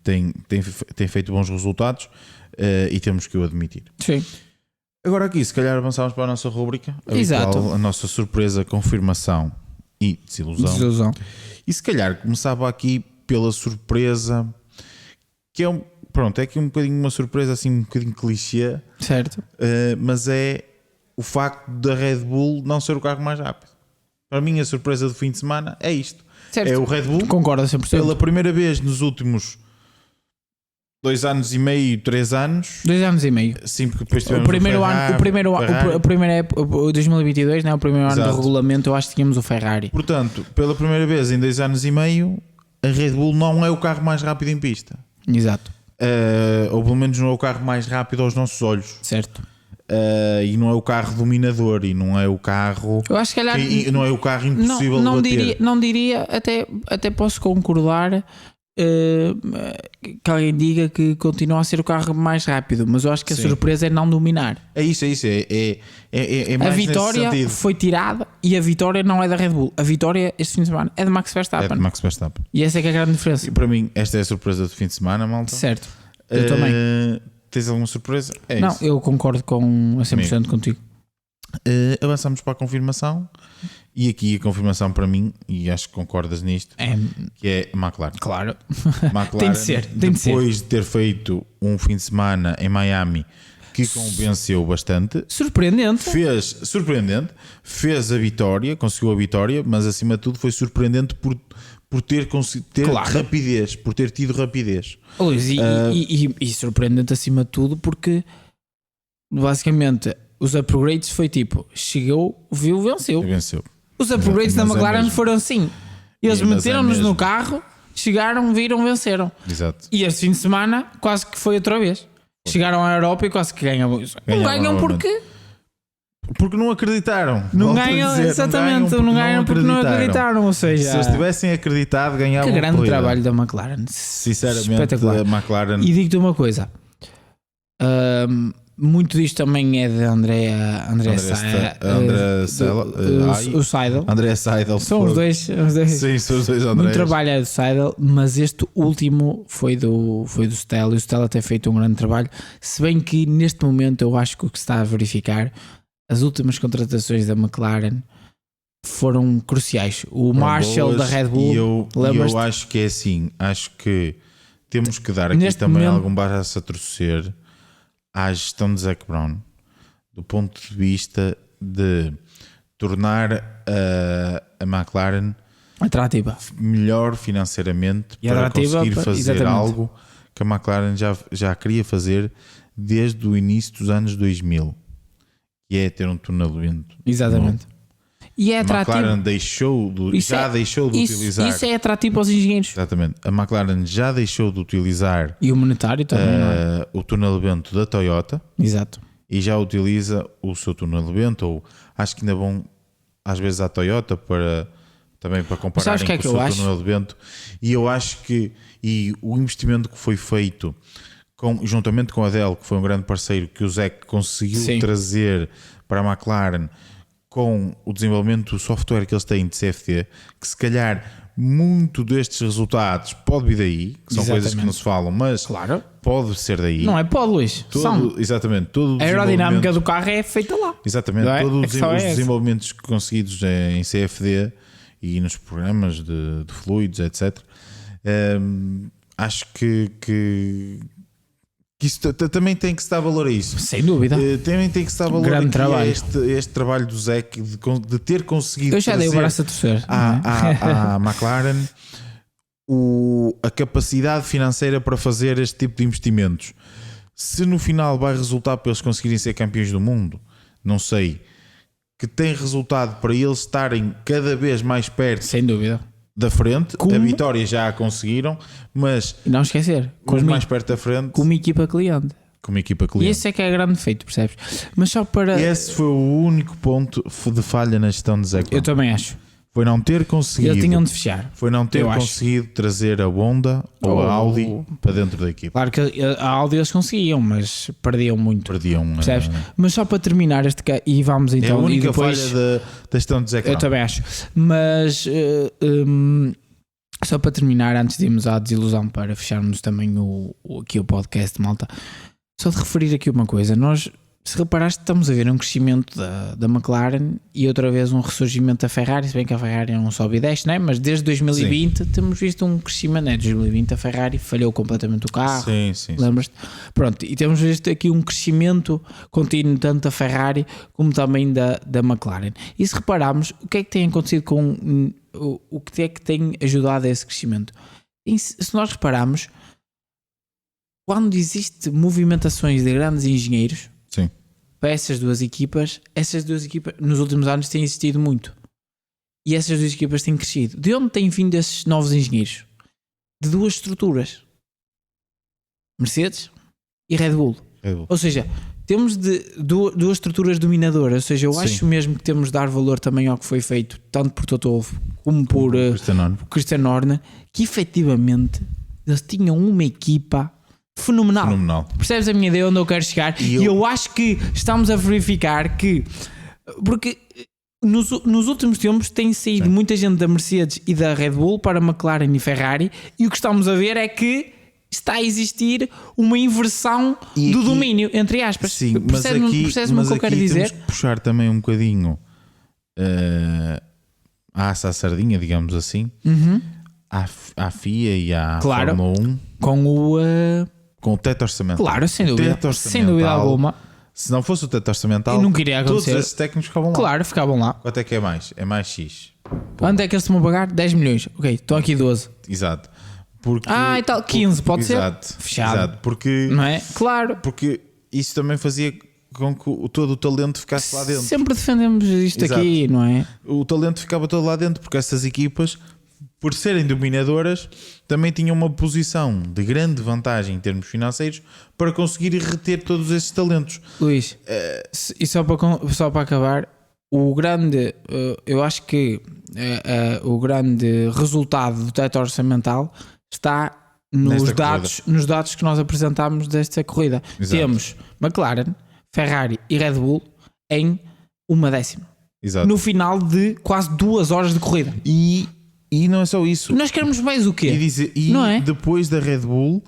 tem feito bons resultados, e temos que o admitir. Sim. Agora aqui, se calhar avançamos para a nossa rúbrica. Exato. A nossa surpresa, confirmação e desilusão. E se calhar começava aqui pela surpresa, que é pronto, é aqui um bocadinho uma surpresa assim, um bocadinho clichê. Certo. Mas é o facto da Red Bull não ser o carro mais rápido. Para mim a surpresa do fim de semana é isto. Certo. É o Red Bull. Concordo 100%. Pela primeira vez nos últimos 2 anos e meio, 3 anos. 2 anos e meio. Sim, porque depois tivemos o primeiro ano, 2022, não é? O primeiro ano do regulamento, eu acho que tínhamos o Ferrari. Portanto, pela primeira vez em 2 anos e meio, a Red Bull não é o carro mais rápido em pista. Exato. Ou pelo menos não é o carro mais rápido aos nossos olhos. Certo. E não é o carro dominador, e não é o carro. Eu acho que calhar, não é o carro impossível não de bater. Não diria, até posso concordar. Que alguém diga que continua a ser o carro mais rápido, mas eu acho que a surpresa é não dominar. É isso. É mais a vitória foi tirada e a vitória não é da Red Bull. A vitória este fim de semana é de Max Verstappen. E essa é que é a grande diferença. E para mim, esta é a surpresa do fim de semana, malta. Certo. Eu também. Tens alguma surpresa? Não, isso. Eu concordo com a 100% contigo. Avançamos para a confirmação. E aqui a confirmação para mim, e acho que concordas nisto, que é a McLaren. Claro. McLaren, tem de ser. Depois de ter feito um fim de semana em Miami que convenceu bastante. Surpreendente. Fez a vitória, conseguiu a vitória, mas acima de tudo foi surpreendente por ter rapidez, por ter tido rapidez. Luís, e surpreendente acima de tudo porque basicamente os upgrades foi tipo, chegou, viu, venceu. Os upgrades da McLaren foram assim. Eles meteram-nos no carro, chegaram, viram, venceram. Exato. E este fim de semana quase que foi outra vez. Chegaram à Europa e quase que ganham. Não ganham porque não acreditaram. Não ganham, exatamente. Não ganham porque não acreditaram. Ou seja, se eles tivessem acreditado, ganhavam. Que grande trabalho da McLaren. Sinceramente, espetacular. A McLaren. E digo-te uma coisa. Muito disto também é de André Seidel. São os dois. Sim, são os dois Andrés. Muito trabalho é do Seidel, mas este último foi do Stoll, e o Stoll tem feito um grande trabalho, se bem que neste momento eu acho que o que se está a verificar, as últimas contratações da McLaren foram cruciais. O Marshall da Red Bull, eu acho que é assim, acho que temos que dar aqui também algum braço a torcer à gestão de Zac Brown, do ponto de vista de tornar a McLaren atrativa, melhor financeiramente, e para conseguir fazer algo que a McLaren já queria fazer desde o início dos anos 2000, que é ter um túnel de vento. Exatamente. E é atrativo. A McLaren deixou de utilizar. Isso é atrativo aos engenheiros. Exatamente. A McLaren já deixou de utilizar. E o monetário também. O túnel de vento da Toyota. Exato. E já utiliza o seu túnel de vento. Ou acho que ainda vão às vezes à Toyota também para compararem com o seu túnel de vento. E eu acho que o investimento que foi feito juntamente com a Dell, que foi um grande parceiro que o Zec conseguiu trazer para a McLaren, com o desenvolvimento do software que eles têm de CFD, que se calhar muito destes resultados pode vir daí, que são coisas que não se falam, mas pode ser daí. Não é pode, Luís. Exatamente. Todo a aerodinâmica do carro é feita lá. Exatamente. Todos os desenvolvimentos conseguidos em CFD e nos programas de fluidos, etc. Acho que isso também tem que se dar valor a isso. Sem dúvida. Também tem que se dar valor a este trabalho do Zec de ter conseguido. Eu já dei o braço a torcer à McLaren a capacidade financeira para fazer este tipo de investimentos. Se no final vai resultar para eles conseguirem ser campeões do mundo, não sei. Que tem resultado para eles estarem cada vez mais perto, sem dúvida, da frente. A vitória já a conseguiram, mas não esquecer, mais perto da frente, com uma equipa cliente. E esse é que é grande feito, percebes? Mas só para... Esse foi o único ponto de falha na gestão de Zé Brown. Eu também acho. Foi não ter conseguido. Eles tinham de fechar. Foi não ter conseguido trazer a Honda ou a Audi para dentro da equipa. Claro que a Audi eles conseguiam, mas perdiam muito. Percebes? Mas só para terminar este caso, e vamos então. É a única depois, falha da gestão de Zé Brown. Eu também acho. Mas só para terminar, antes de irmos à desilusão, para fecharmos também aqui o podcast, malta, só de referir aqui uma coisa. Nós, se reparaste, estamos a ver um crescimento da McLaren e outra vez um ressurgimento da Ferrari, se bem que a Ferrari não sobe e desce, não é? Mas desde 2020 temos visto um crescimento, né? 2020 a Ferrari falhou completamente o carro, lembras-te? Pronto, e temos visto aqui um crescimento contínuo tanto da Ferrari como também da McLaren. E se repararmos, o que é que tem acontecido com o que é que tem ajudado a esse crescimento? E se nós repararmos, quando existe movimentações de grandes engenheiros para essas duas equipas nos últimos anos têm existido muito. E essas duas equipas têm crescido. De onde têm vindo esses novos engenheiros? De duas estruturas. Mercedes e Red Bull. Ou seja, temos de duas estruturas dominadoras. Ou seja, eu acho mesmo que temos de dar valor também ao que foi feito, tanto por Toto Wolff como por Christian Horner, que efetivamente eles tinham uma equipa fenomenal. Percebes a minha ideia onde eu quero chegar? E eu acho que estamos a verificar que, porque nos últimos tempos tem saído muita gente da Mercedes e da Red Bull para a McLaren e Ferrari, e o que estamos a ver é que está a existir uma inversão do domínio, entre aspas. Sim, percebes-me o que eu quero dizer? Temos que puxar também um bocadinho a assa à sardinha, digamos assim, à FIA e à Fórmula 1 com o teto orçamental. Claro, sem dúvida alguma. Se não fosse o teto orçamental, nunca iria acontecer. Todos esses técnicos ficavam lá. Claro, ficavam lá. Quanto é que é mais? É mais X. Onde é que eles estão a pagar? 10 milhões. Ok, estão aqui 12. Exato. E tal, 15, pode ser? Fechado. Exato. Porque, não é? Claro. Porque isso também fazia com que todo o talento ficasse lá dentro. Sempre defendemos isto aqui, não é? O talento ficava todo lá dentro, porque essas equipas, por serem dominadoras, também tinham uma posição de grande vantagem em termos financeiros para conseguir reter todos esses talentos. Luís, e só para acabar, eu acho que o grande resultado do teto orçamental está nos dados que nós apresentámos desta corrida. Exato. Temos McLaren, Ferrari e Red Bull em 1/10. Exato. No final de quase 2 horas de corrida. E não é só isso. Nós queremos mais o quê? Não é? Depois da Red Bull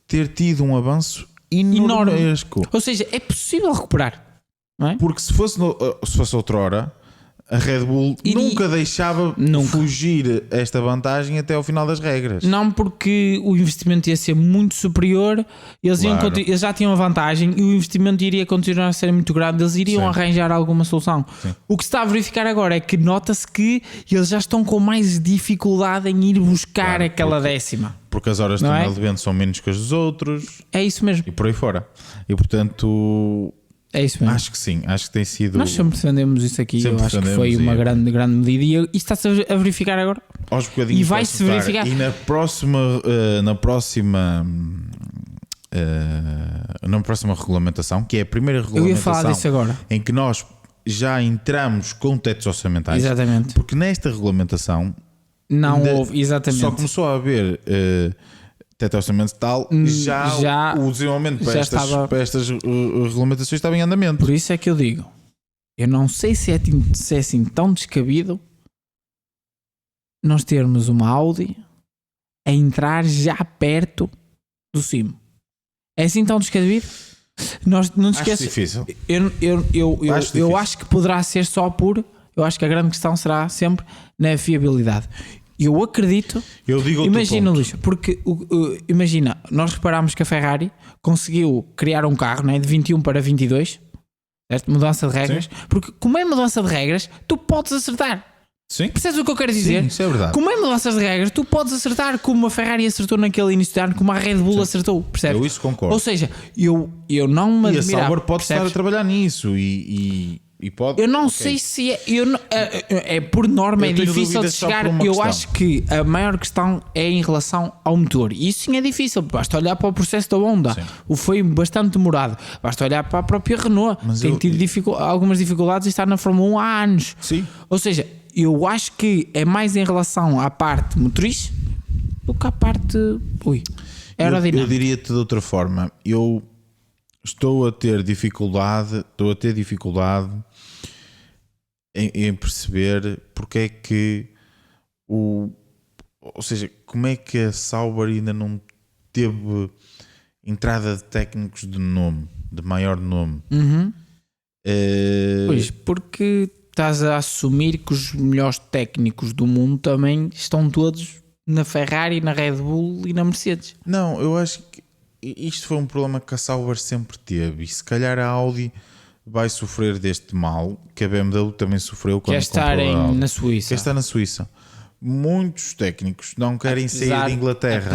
ter tido um avanço enormesco. Ou seja, é possível recuperar. Não é? Porque se fosse outra hora, a Red Bull nunca deixava fugir esta vantagem até ao final das regras. Não, porque o investimento ia ser muito superior, eles já tinham a vantagem e o investimento iria continuar a ser muito grande, eles iriam arranjar alguma solução. Sim. O que se está a verificar agora é que nota-se que eles já estão com mais dificuldade em ir buscar aquela décima. Porque as horas de túnel de vento são menos que as dos outros. É isso mesmo. E por aí fora. E portanto... É isso mesmo. Acho que sim, acho que tem sido. Nós sempre defendemos isso aqui, eu acho que foi uma grande medida e isto está-se a verificar agora. Aos bocadinhos e vai-se verificar. E na próxima regulamentação, que é a primeira regulamentação, eu ia falar disso agora, em que nós já entramos com tetos orçamentais. Exatamente. Porque nesta regulamentação não houve, exatamente. Só começou a haver teto orçamental, já o desenvolvimento para estas regulamentações estava em andamento. Por isso é que eu digo, eu não sei se é assim tão descabido nós termos uma Audi a entrar já perto do cimo. É assim tão descabido? Não te esqueças. Acho difícil. Eu acho que poderá ser só por... eu acho que a grande questão será sempre na fiabilidade. Eu acredito. Eu digo imagina, Luís, porque imagina, nós reparámos que a Ferrari conseguiu criar um carro, né, de 21 para 22, certo? Mudança de regras. Sim. Porque como é mudança de regras, tu podes acertar. Sim. Percebes o que eu quero dizer? Sim, isso é verdade. Como é mudanças de regras, tu podes acertar como a Ferrari acertou naquele início de ano, como a Red Bull acertou. Percebes? Eu isso concordo. Ou seja, eu não me admirava. E a Sauber pode estar a trabalhar nisso e pode. Eu não sei se é. É por norma, é difícil de chegar. Eu acho que a maior questão é em relação ao motor. E isso sim é difícil. Basta olhar para o processo da Honda. Foi bastante demorado. Basta olhar para a própria Renault. Tem tido algumas dificuldades e está na Fórmula 1 há anos. Sim. Ou seja, eu acho que é mais em relação à parte motriz do que à parte aerodinâmica. Eu diria-te de outra forma. Eu estou a ter dificuldade em perceber porque é que ou seja, como é que a Sauber ainda não teve entrada de técnicos de maior nome. Pois, porque estás a assumir que os melhores técnicos do mundo também estão todos na Ferrari, na Red Bull e na Mercedes. Não, eu acho que isto foi um problema que a Sauber sempre teve e se calhar a Audi vai sofrer deste mal que a BMW também sofreu quando comprou na Suíça. Quer estar na Suíça. Muitos técnicos não querem sair de Inglaterra.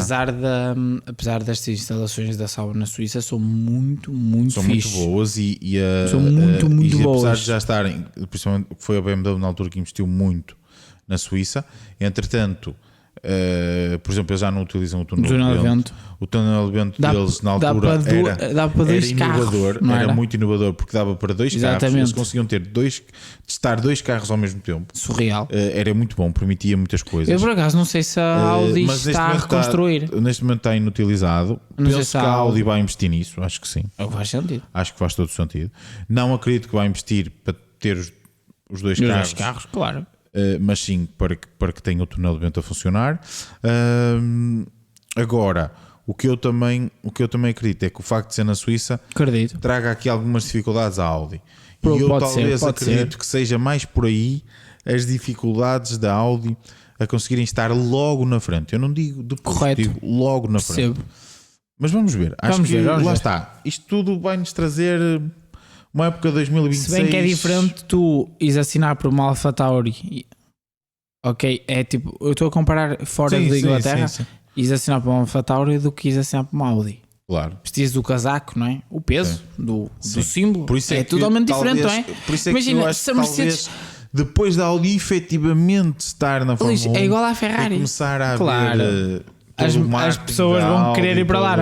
Apesar destas instalações da Sauber na Suíça são muito são fixe. Muito boas são muito boas. Apesar de já estarem, principalmente foi a BMW na altura que investiu muito na Suíça, entretanto, por exemplo, eles já não utilizam o túnel de vento. O túnel de vento deles na altura era inovador, era muito inovador porque dava para dois carros, eles conseguiam testar dois carros ao mesmo tempo. Surreal. Era muito bom, permitia muitas coisas. Eu por acaso não sei se a Audi está a reconstruir. Neste momento está inutilizado. Penso que a Audi vai investir nisso, acho que sim. Faz sentido. Acho que faz todo sentido. Não acredito que vai investir para ter os dois carros, claro. Mas sim para que tenha o túnel de vento a funcionar. Agora, o que eu também acredito é que o facto de ser na Suíça traga aqui algumas dificuldades à Audi. E eu talvez acredito que seja mais por aí as dificuldades da Audi a conseguirem estar logo na frente. Eu não digo depois, digo logo na frente. Mas vamos ver. Acho que lá está. Isto tudo vai-nos trazer uma época de 2026. Se bem que é diferente tu ires assinar por uma AlphaTauri. Ok, é tipo, eu estou a comparar fora da Inglaterra. Ires assinar por uma AlphaTauri do que ires assinar por uma Audi. Claro. Preciso do casaco, não é? O peso do símbolo. Por isso é totalmente diferente, não é? Por isso é imagina, que eu acho que Mercedes, depois da Audi efetivamente estar na Fórmula 1, é igual à Ferrari. Começar a haver as pessoas vão querer ir para lá.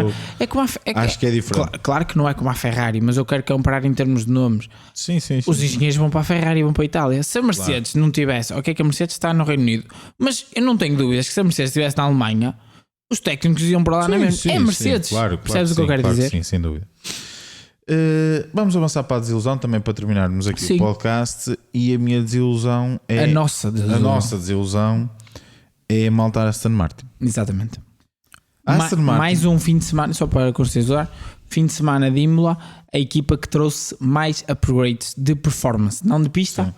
Acho que é diferente. Claro que não é como a Ferrari, mas eu quero comparar em termos de nomes. Sim. Os engenheiros vão para a Ferrari e vão para a Itália. Se a Mercedes não tivesse, ok, que a Mercedes está no Reino Unido, mas eu não tenho dúvidas que se a Mercedes estivesse na Alemanha, os técnicos iam para lá na mesma. É Mercedes. Claro, percebes o que eu quero dizer? Sim, sem dúvida. Vamos avançar para a desilusão também para terminarmos aqui o podcast. E a minha desilusão é. A nossa desilusão é a malta Aston Martin. Exatamente. Aston Martin. Mais um fim de semana, só para contextualizar, fim de semana de Imola, a equipa que trouxe mais upgrades de performance, não de pista.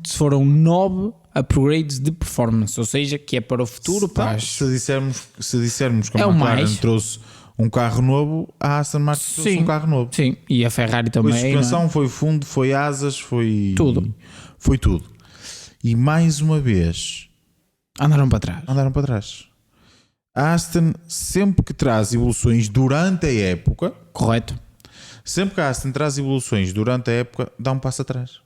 Foram 9 upgrades de performance, ou seja, que é para o futuro. Se dissermos que a McLaren trouxe um carro novo, a Aston Martin trouxe um carro novo. Sim, e a Ferrari também. Foi suspensão, foi fundo, foi asas, foi tudo. Foi tudo. E mais uma vez andaram para trás. A Aston, sempre que traz evoluções durante a época, correto, sempre que a Aston traz evoluções durante a época, dá um passo atrás.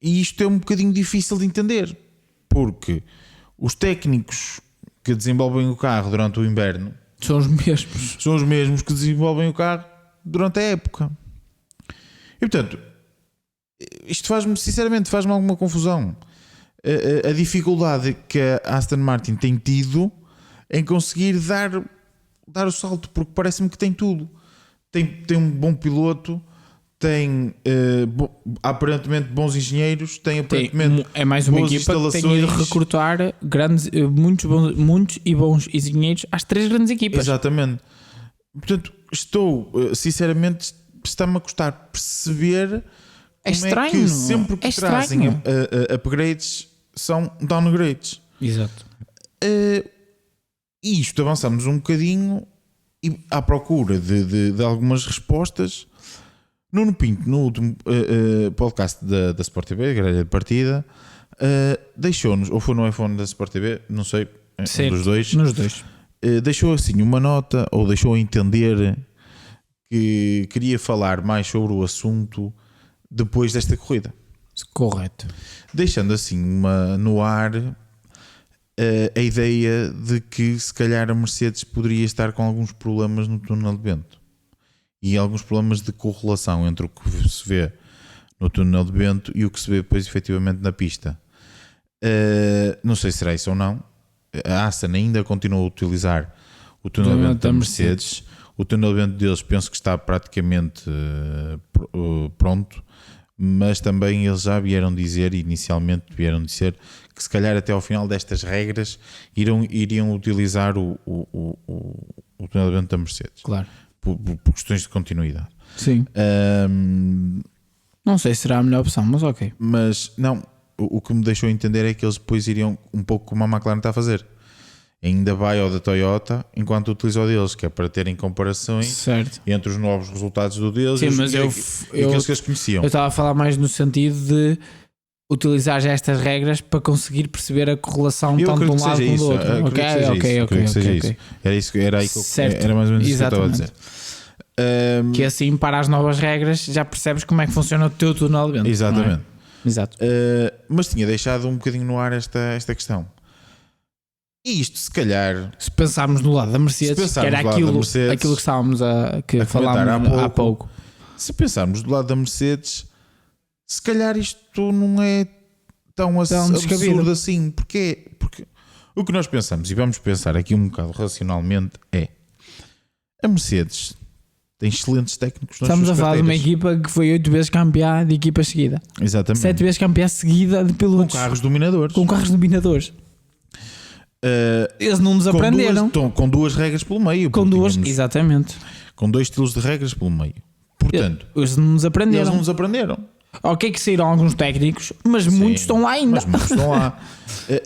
E isto é um bocadinho difícil de entender, porque os técnicos que desenvolvem o carro durante o inverno são os mesmos que desenvolvem o carro durante a época. E portanto, isto faz-me alguma confusão. A dificuldade que a Aston Martin tem tido em conseguir dar o salto, porque parece-me que tem tudo. Tem um bom piloto, tem aparentemente bons engenheiros, tem aparentemente é mais uma equipa que tem ido recrutar muitos e bons engenheiros às 3 grandes equipas. Exatamente. Portanto, sinceramente, está-me a custar perceber estranho. É que sempre que trazem upgrades são downgrades. Exato. E isto avançamos um bocadinho e à procura de algumas respostas. Nuno Pinto, no último podcast da Sport TV, grelha de partida, deixou-nos, ou foi no iPhone da Sport TV, não sei, um dos dois, nos dois. Deixou assim uma nota, ou deixou a entender que queria falar mais sobre o assunto depois desta corrida. Correto. Deixando assim no ar a ideia de que se calhar a Mercedes poderia estar com alguns problemas no túnel de vento e alguns problemas de correlação entre o que se vê no túnel de vento e o que se vê depois efetivamente na pista. Não sei se será isso ou não. A Aston ainda continua a utilizar o túnel de vento da Mercedes. O túnel de vento deles penso que está praticamente pronto, mas também eles já inicialmente vieram dizer que se calhar até ao final destas regras iriam utilizar o túnel de vento da Mercedes. Claro. Por questões de continuidade. Sim. Não sei se será a melhor opção, mas ok. Mas não, o que me deixou entender é que eles depois iriam um pouco como a McLaren está a fazer. Ainda vai ao da Toyota enquanto utiliza o deles, que é para terem comparações, certo, entre os novos resultados do deles. Sim, mas aqueles que eles conheciam. Eu estava a falar mais no sentido de utilizar já estas regras para conseguir perceber a correlação tanto de um lado como do outro. Ok. Era aí que era mais ou menos isso que eu estava a dizer. Que assim, para as novas regras, já percebes como é que funciona o teu túnel de vento. Exatamente. Exato. Mas tinha deixado um bocadinho no ar esta questão. E isto, se calhar, se pensarmos no lado da Mercedes, que era aquilo que estávamos a falar há pouco. Se pensarmos do lado da Mercedes, se calhar isto não é tão absurdo assim. Porque o que nós pensamos, e vamos pensar aqui um bocado racionalmente, é a Mercedes tem excelentes técnicos. Estamos a falar de uma equipa que foi 8 vezes campeã de equipa seguida. Exatamente. 7 vezes campeã seguida de pilotos. Com carros dominadores. Eles não nos aprenderam. Com duas regras pelo meio. Exatamente. Com 2 estilos de regras pelo meio. Portanto, eles não nos aprenderam. Ok que saíram alguns técnicos, mas muitos estão lá ainda.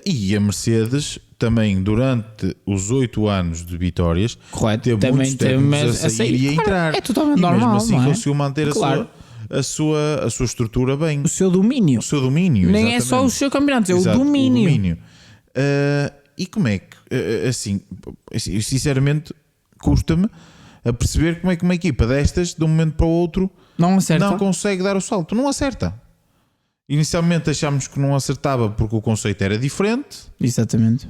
E a Mercedes também, durante os 8 anos de vitórias, teve muitos técnicos a sair e a entrar. É totalmente normal. Mesmo assim não é? Conseguiu manter a sua estrutura bem. O seu domínio. Nem exatamente. É só o seu campeonato, é o domínio. E como é que, assim, sinceramente, custa-me a perceber como é que uma equipa destas, de um momento para o outro, não consegue dar o salto. Não acerta. Inicialmente achámos que não acertava porque o conceito era diferente. Exatamente.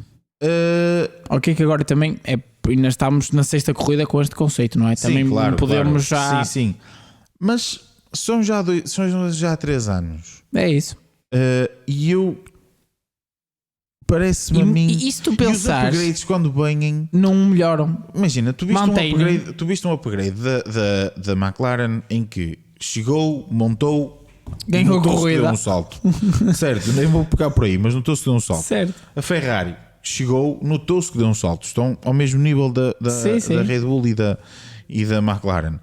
Ok, que agora também ainda estamos na 6ª corrida com este conceito, não é? Sim, também claro, podemos já... Sim. Mas são já 3 anos. É isso. E eu... Parece-me a mim. E se tu pensares, os upgrades quando vêm não melhoram. Imagina, tu viste um upgrade da McLaren em que chegou, montou, ganhou a corrida, deu um salto. Certo, nem vou pegar por aí, mas notou-se que deu um salto. Certo. A Ferrari chegou, notou-se que deu um salto. Estão ao mesmo nível da Red Bull e da McLaren.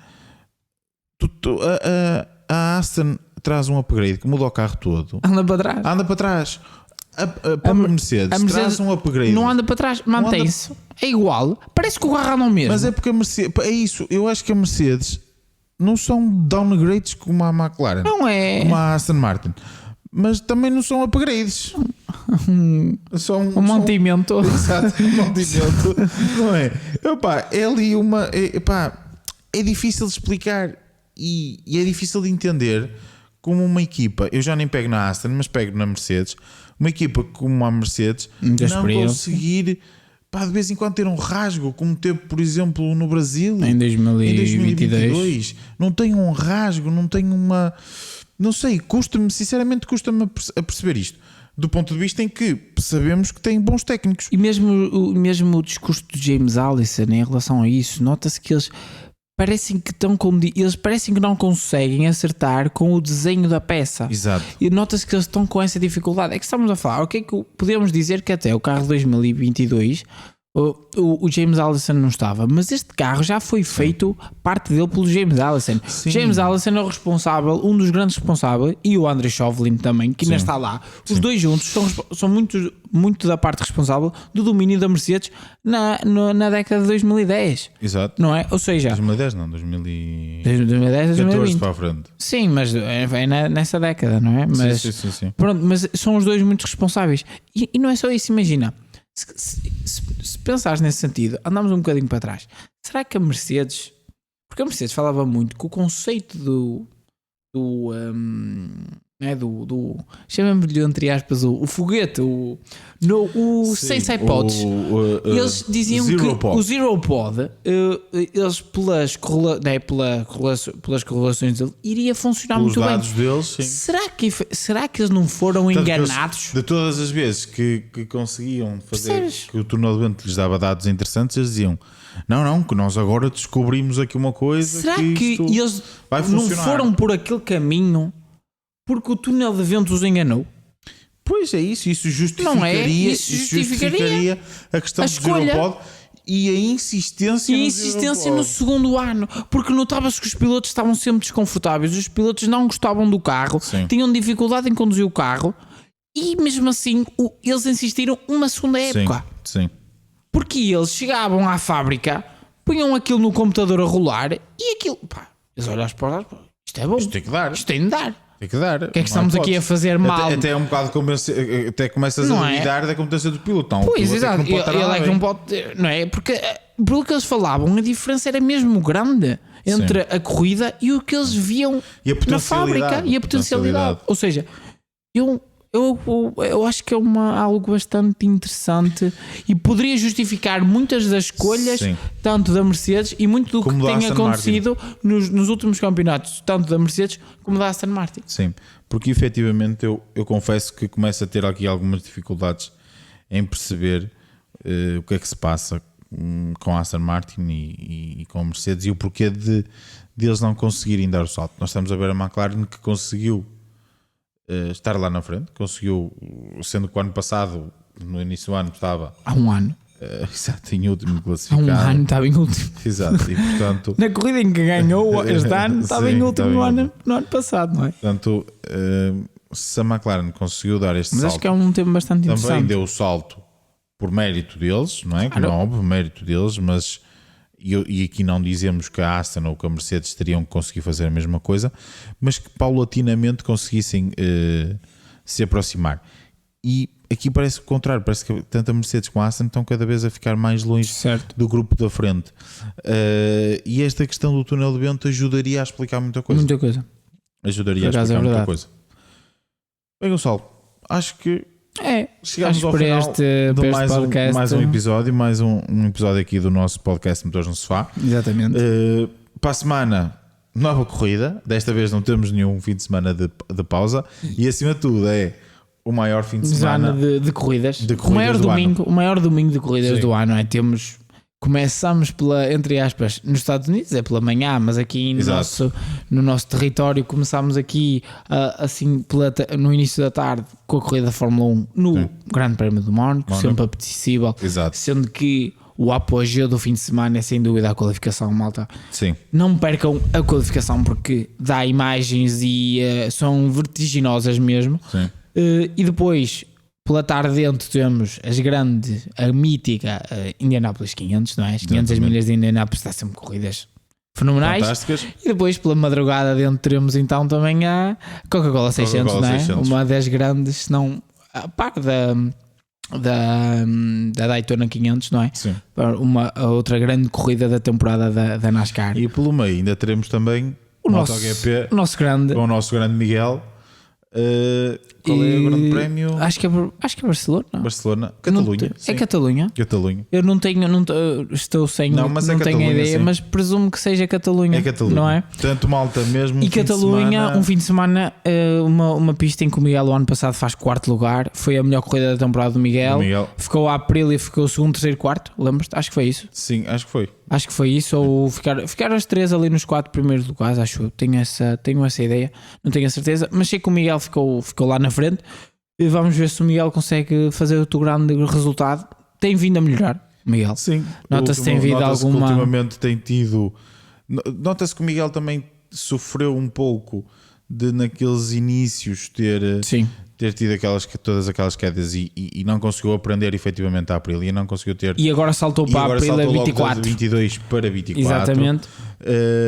A Aston traz um upgrade que muda o carro todo. Anda para trás. A Mercedes traz um upgrade. Não anda para trás, mantém-se. É igual. Parece que o carro anda mesmo. Mas é porque a Mercedes... É isso. Eu acho que a Mercedes não são downgrades como a McLaren. Não é. Como a Aston Martin. Mas também não são upgrades. São um mantimento. Exato, um mantimento. Não é? É ali uma... É difícil de explicar e é difícil de entender como uma equipa... Eu já nem pego na Aston, mas pego na Mercedes... Uma equipa como a Mercedes não conseguir de vez em quando ter um rasgo, como teve, por exemplo, no Brasil em 2022. Não tem um rasgo, não tem uma... Não sei, sinceramente custa-me a perceber isto. Do ponto de vista em que sabemos que tem bons técnicos. E mesmo o discurso do James Allison em relação a isso, nota-se que eles parecem que não conseguem acertar com o desenho da peça. Exato. E nota-se que eles estão com essa dificuldade. É que estamos a falar, o que é que podemos dizer que até o carro 2022 O James Allison não estava, mas este carro já foi feito, parte dele pelo James Allison. Sim. James Allison é o responsável, um dos grandes responsáveis, e o André Chauvelin também, que ainda está lá. Os dois juntos são muito da parte responsável do domínio da Mercedes na década de 2010. Exato. Não é? Ou seja, 2010 não, 2010, 2010 2020. para a frente. Sim, mas é nessa década, não é? Mas, Sim. Pronto, mas são os dois muito responsáveis. E não é só isso, imagina. Se pensares nesse sentido, andamos um bocadinho para trás. Será que a Mercedes... Porque a Mercedes falava muito que o conceito chamamos-lhe entre aspas o foguete, sem hipóteses. Eles diziam que o Zero Pod, eles pelas correlações dele, iria funcionar muito bem. Deles, sim. Será que eles não foram enganados? De todas as vezes que conseguiam fazer, que o túnel de vento lhes dava dados interessantes, eles diziam: não, que nós agora descobrimos aqui uma coisa. Será que eles não foram por aquele caminho porque o túnel de vento os enganou? Pois é isso justificaria, não é? Isso justificaria a questão do Zero Pod e a insistência no segundo ano, porque notava-se que os pilotos estavam sempre desconfortáveis, os pilotos não gostavam do carro, tinham dificuldade em conduzir o carro, e mesmo assim eles insistiram uma segunda época. Sim. Porque eles chegavam à fábrica, punham aquilo no computador a rolar e aquilo, eles olhavam para lá, isto é bom, isto tem que dar. Isto tem de dar. Tem que dar. O que é que estamos aqui a fazer mal? Até é um bocado até começas a duvidar da competência do piloto. Não, pois, exato. Ele é que não pode. Não é? Porque pelo que eles falavam, a diferença era mesmo grande entre a corrida e o que eles viam na fábrica e a potencialidade. Ou seja, eu acho que é algo bastante interessante e poderia justificar muitas das escolhas, tanto da Mercedes e muito do como que tem acontecido nos últimos campeonatos, tanto da Mercedes como da Aston Martin. Sim, porque efetivamente eu confesso que começo a ter aqui algumas dificuldades em perceber o que é que se passa com a Aston Martin e com a Mercedes e o porquê de eles não conseguirem dar o salto. Nós estamos a ver a McLaren que conseguiu estar lá na frente, conseguiu, sendo que o ano passado, no início do ano, estava há um ano, exato, em último classificado. Há um ano estava em último. Exato, e portanto na corrida em que ganhou este ano estava em último no ano passado, não é? Portanto, se a McLaren conseguiu dar este salto, mas acho que é um tema bastante interessante. Também deu o salto por mérito deles, não é? Claro. Não, óbvio, mérito deles, mas e aqui não dizemos que a Aston ou que a Mercedes teriam que conseguir fazer a mesma coisa, mas que paulatinamente conseguissem se aproximar. E aqui parece o contrário, parece que tanto a Mercedes como a Aston estão cada vez a ficar mais longe do grupo da frente. E esta questão do túnel de vento ajudaria a explicar muita coisa. Ajudaria a explicar muita coisa. Bem, Gonçalo, acho que chegamos ao final de mais um episódio, um episódio aqui do nosso podcast Motores no Sofá. Exatamente. Para a semana, nova corrida. Desta vez não temos nenhum fim de semana de pausa. E acima de tudo é o maior fim de semana de corridas. O maior domingo de corridas do ano. Começamos pela, entre aspas, nos Estados Unidos é pela manhã, mas aqui no nosso território começámos aqui assim no início da tarde com a corrida da Fórmula 1 no Grande Prémio do Mónaco, sempre apetecível, sendo que o apogeu do fim de semana é sem dúvida a qualificação, malta. Sim. Não percam a qualificação porque dá imagens e são vertiginosas mesmo. E depois pela tarde dentro temos a mítica Indianapolis 500, não é? As 500 milhas de Indianapolis, está sempre corridas fenomenais. Fantásticas. E depois pela madrugada dentro teremos então também a Coca-Cola 600, não é? 600. Uma das grandes, se não a par da Daytona 500, não é? Sim. A outra grande corrida da temporada da NASCAR. E pelo meio ainda teremos também o MotoGP, o nosso grande Miguel. Qual é o grande prémio? Acho que é Barcelona. Catalunha. É Catalunha. Eu não tenho, estou sem, não tenho a ideia, mas presumo que seja Catalunha. É Catalunha. Não é? Tanto malta mesmo. E Catalunha, um fim de semana, uma pista em que o Miguel o ano passado faz quarto lugar. Foi a melhor corrida da temporada do Miguel. Ficou a Aprilia, ficou segundo, terceiro, quarto. Lembras-te? Acho que foi isso. Sim, acho que foi. Acho que foi isso, ou ficar as três ali nos 4 primeiros lugares, acho eu. Tenho essa ideia, não tenho a certeza, mas sei que o Miguel ficou lá na frente. E vamos ver se o Miguel consegue fazer outro grande resultado. Tem vindo a melhorar. Miguel. Sim. Nota-se que tem havido alguma... ultimamente tem tido... Nota-se que o Miguel também sofreu um pouco de naqueles inícios ter tido todas aquelas quedas e não conseguiu aprender efetivamente a Aprilia, não conseguiu ter... E agora saltou para a Aprilia 24. De 22 para 24. Exatamente.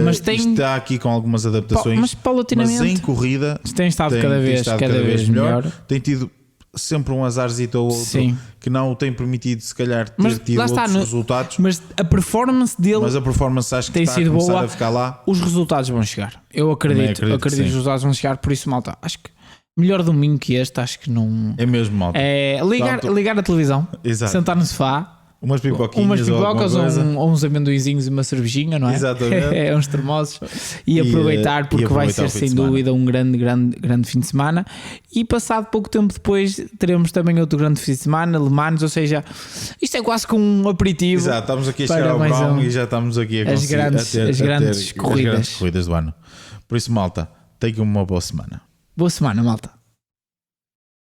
Mas está aqui com algumas adaptações, mas paulatinamente. Mas em corrida tem estado cada vez melhor. Tem tido sempre um azarzito ou outro que não o tem permitido se calhar ter tido outros resultados. Mas a performance dele acho que tem está sido a começar boa. A ficar lá. Os resultados vão chegar. Eu acredito que os resultados vão chegar, por isso, malta, acho que melhor domingo que este, acho que não... É mesmo, malta. É ligar a televisão, sentar no sofá, umas pipocas ou uns amendoizinhos e uma cervejinha, não é? Exatamente. Uns termosos e aproveitar, porque vai ser sem dúvida um grande fim de semana. E passado pouco tempo depois teremos também outro grande fim de semana, Le Mans, ou seja, isto é quase como um aperitivo. Exato, estamos aqui a chegar ao verão e já estamos aqui a as grandes corridas do ano. Por isso, malta, tenham uma boa semana. Boa semana, malta.